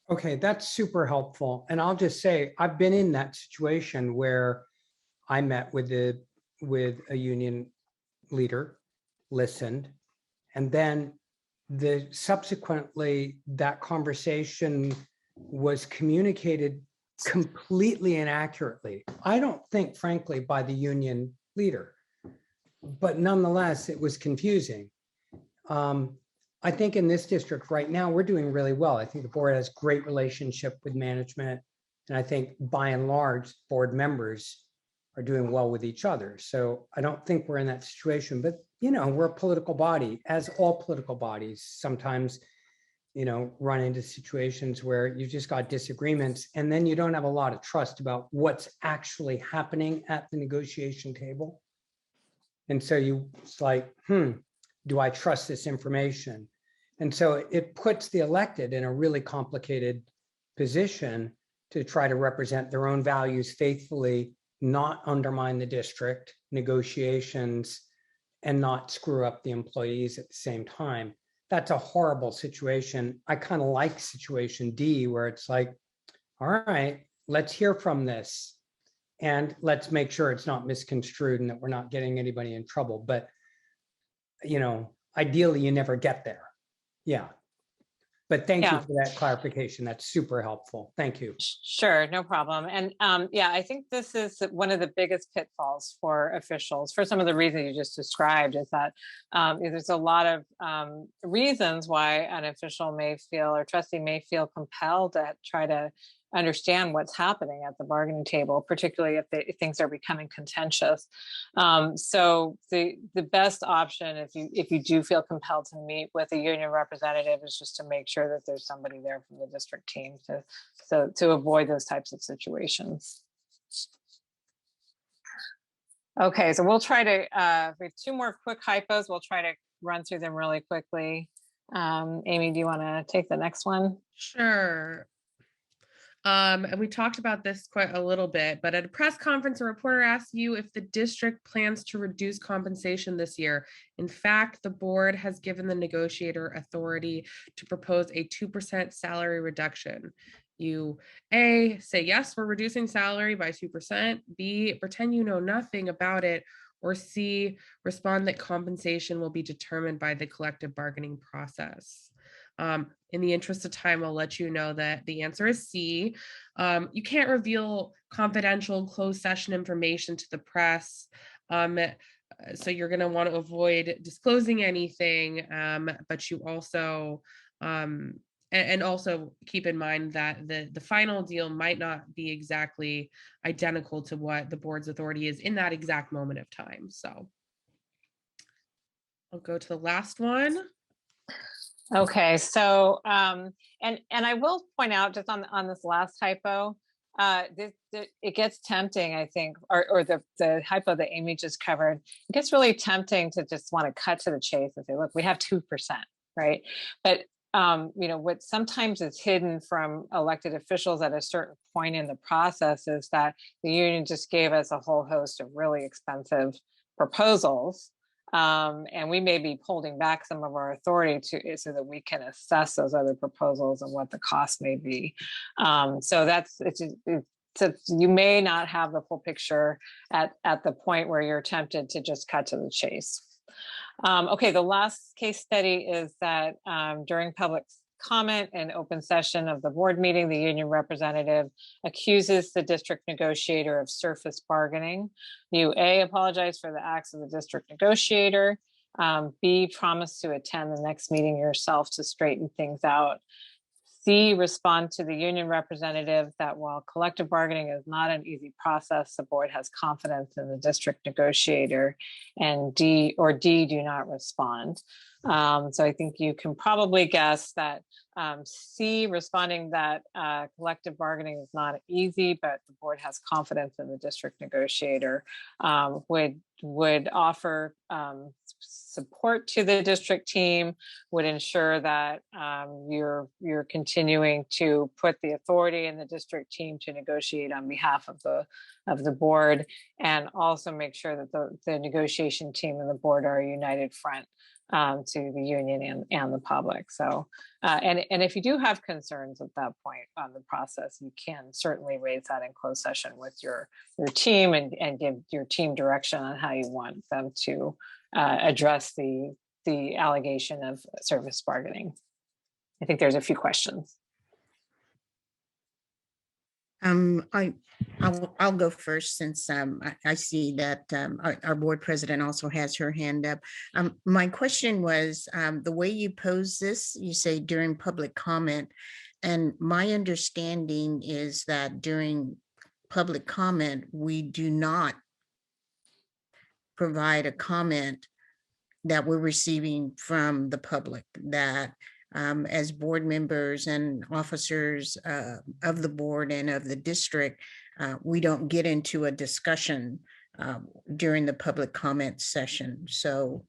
Okay, that's super helpful. And I'll just say, I've been in that situation where I met with a union leader, listened, and then subsequently that conversation was communicated completely inaccurately. I don't think, frankly, by the union leader, but nonetheless, it was confusing. I think in this district right now, we're doing really well. I think the board has great relationship with management. And I think by and large, board members are doing well with each other. So I don't think we're in that situation, but we're a political body, as all political bodies sometimes, run into situations where you've just got disagreements and then you don't have a lot of trust about what's actually happening at the negotiation table. And so it's like, do I trust this information? And so it puts the elected in a really complicated position to try to represent their own values faithfully, not undermine the district negotiations, and not screw up the employees at the same time. That's a horrible situation. I kind of like situation D, where it's like, all right, let's hear from this and let's make sure it's not misconstrued and that we're not getting anybody in trouble. But, ideally you never get there. Yeah. But thank you for that clarification. That's super helpful. Thank you. Sure, no problem. And I think this is one of the biggest pitfalls for officials for some of the reasons you just described, is that there's a lot of reasons why an official may feel or trustee may feel compelled to try to understand what's happening at the bargaining table, particularly if things are becoming contentious. So the best option, if you do feel compelled to meet with a union representative, is just to make sure that there's somebody there from the district team to avoid those types of situations. Okay, so we'll try to, we have two more quick hypos. We'll try to run through them really quickly. Amy, do you want to take the next one? Sure. And we talked about this quite a little bit, but at a press conference, a reporter asked you if the district plans to reduce compensation this year. In fact, the board has given the negotiator authority to propose a 2% salary reduction. You A, say, yes, we're reducing salary by 2%, B, pretend you know nothing about it, or C, respond that compensation will be determined by the collective bargaining process. In the interest of time, I'll let you know that the answer is C. You can't reveal confidential closed session information to the press. So you're going to want to avoid disclosing anything, but you also, and also keep in mind that the final deal might not be exactly identical to what the board's authority is in that exact moment of time. So I'll go to the last one. Okay, so and I will point out just on this last hypo, it gets tempting, I think, or the hypo that Amy just covered, it gets really tempting to just want to cut to the chase and say, look, we have 2%, right? But what sometimes is hidden from elected officials at a certain point in the process is that the union just gave us a whole host of really expensive proposals. And we may be holding back some of our authority so that we can assess those other proposals and what the cost may be. So you may not have the full picture at the point where you're tempted to just cut to the chase. Okay, the last case study is that during public comment and open session of the board meeting, the union representative accuses the district negotiator of surface bargaining. You A, apologize for the acts of the district negotiator. B, promise to attend the next meeting yourself to straighten things out. C, respond to the union representative that while collective bargaining is not an easy process, the board has confidence in the district negotiator. And D, do not respond. So I think you can probably guess that C, responding that collective bargaining is not easy, but the board has confidence in the district negotiator, would offer support to the district team, would ensure that you're continuing to put the authority in the district team to negotiate on behalf of the board, and also make sure that the negotiation team and the board are a united front to the union and the public. So, and if you do have concerns at that point on the process, you can certainly raise that in closed session with your team and give your team direction on how you want them to address the allegation of service bargaining. I think there's a few questions. I'll go first, since I see that our board president also has her hand up. My question was, the way you pose this, you say during public comment, and my understanding is that during public comment, we do not provide a comment that we're receiving from the public, that as board members and officers of the board and of the district, we don't get into a discussion during the public comment session. So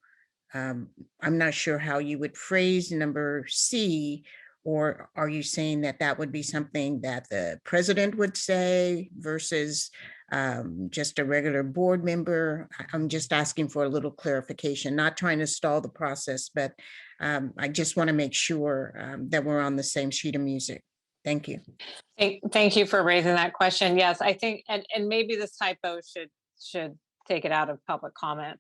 I'm not sure how you would phrase number C, or are you saying that that would be something that the president would say versus just a regular board member? I'm just asking for a little clarification, not trying to stall the process, but I just want to make sure that we're on the same sheet of music. Thank you. Thank you for raising that question. Yes, I think, and maybe this typo should take it out of public comment.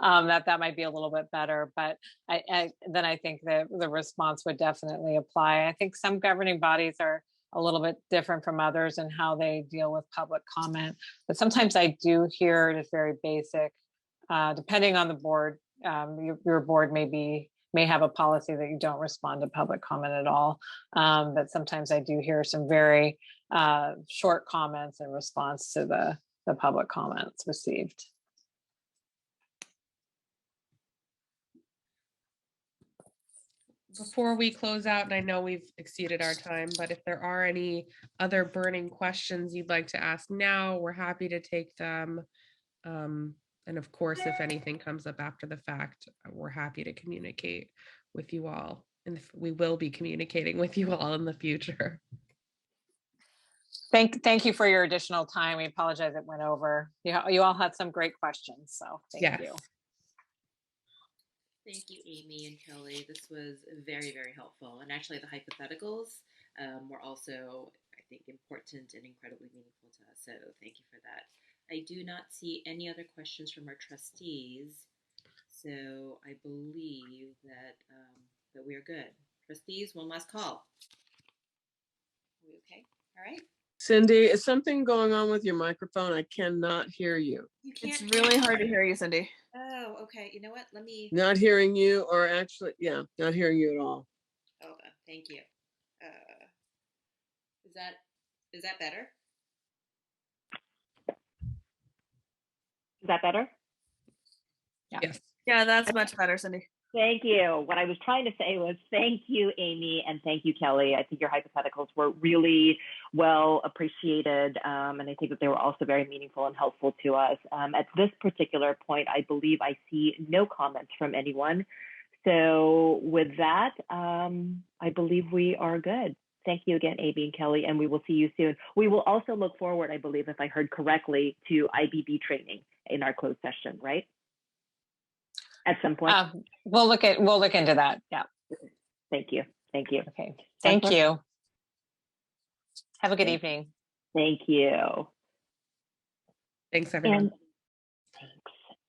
that might be a little bit better, but then I think that the response would definitely apply. I think some governing bodies are a little bit different from others in how they deal with public comment, but sometimes I do hear it as very basic. Depending on the board, your board may have a policy that you don't respond to public comment at all, but sometimes I do hear some very short comments in response to the public comments received. Before we close out, and I know we've exceeded our time, but if there are any other burning questions you'd like to ask now, we're happy to take them. And of course, if anything comes up after the fact, we're happy to communicate with you all. And we will be communicating with you all in the future. Thank you for your additional time. We apologize it went over. You all had some great questions, so thank you. Thank you, Amy and Kelly. This was very, very helpful. And actually the hypotheticals were also, I think, important and incredibly meaningful to us. So thank you for that. I do not see any other questions from our trustees. So I believe that that we are good. Trustees, one last call. Are we okay? All right. Cindy, is something going on with your microphone? I cannot hear you. It's really hard to hear you, Cindy. Oh, okay. You know what? Let me. Not hearing you, or actually, yeah, not hearing you at all. Hold on. Thank you. Is that better? Is that better? Yeah. Yes. Yeah, that's much better, Cindy. Thank you. What I was trying to say was thank you, Amy, and thank you, Kelly. I think your hypotheticals were really well appreciated, and I think that they were also very meaningful and helpful to us. At this particular point, I believe I see no comments from anyone. So with that, I believe we are good. Thank you again, Amy and Kelly, and we will see you soon. We will also look forward, I believe, if I heard correctly, to IBB training in our closed session, right? At some point. We'll look into that. Yeah. Thank you. Thank you. Okay. Thank you. Have a good evening. Thank you. Thanks, everyone.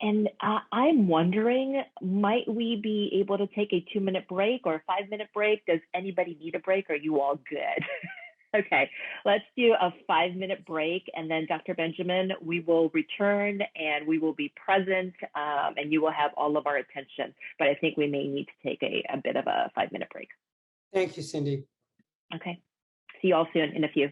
And I'm wondering, might we be able to take a 2-minute break or a 5-minute break? Does anybody need a break? Or are you all good? Okay, let's do a 5-minute break, and then Dr. Benjamin, we will return and we will be present, and you will have all of our attention. But I think we may need to take a bit of a 5-minute break. Thank you, Cindy. Okay. See you all soon in a few.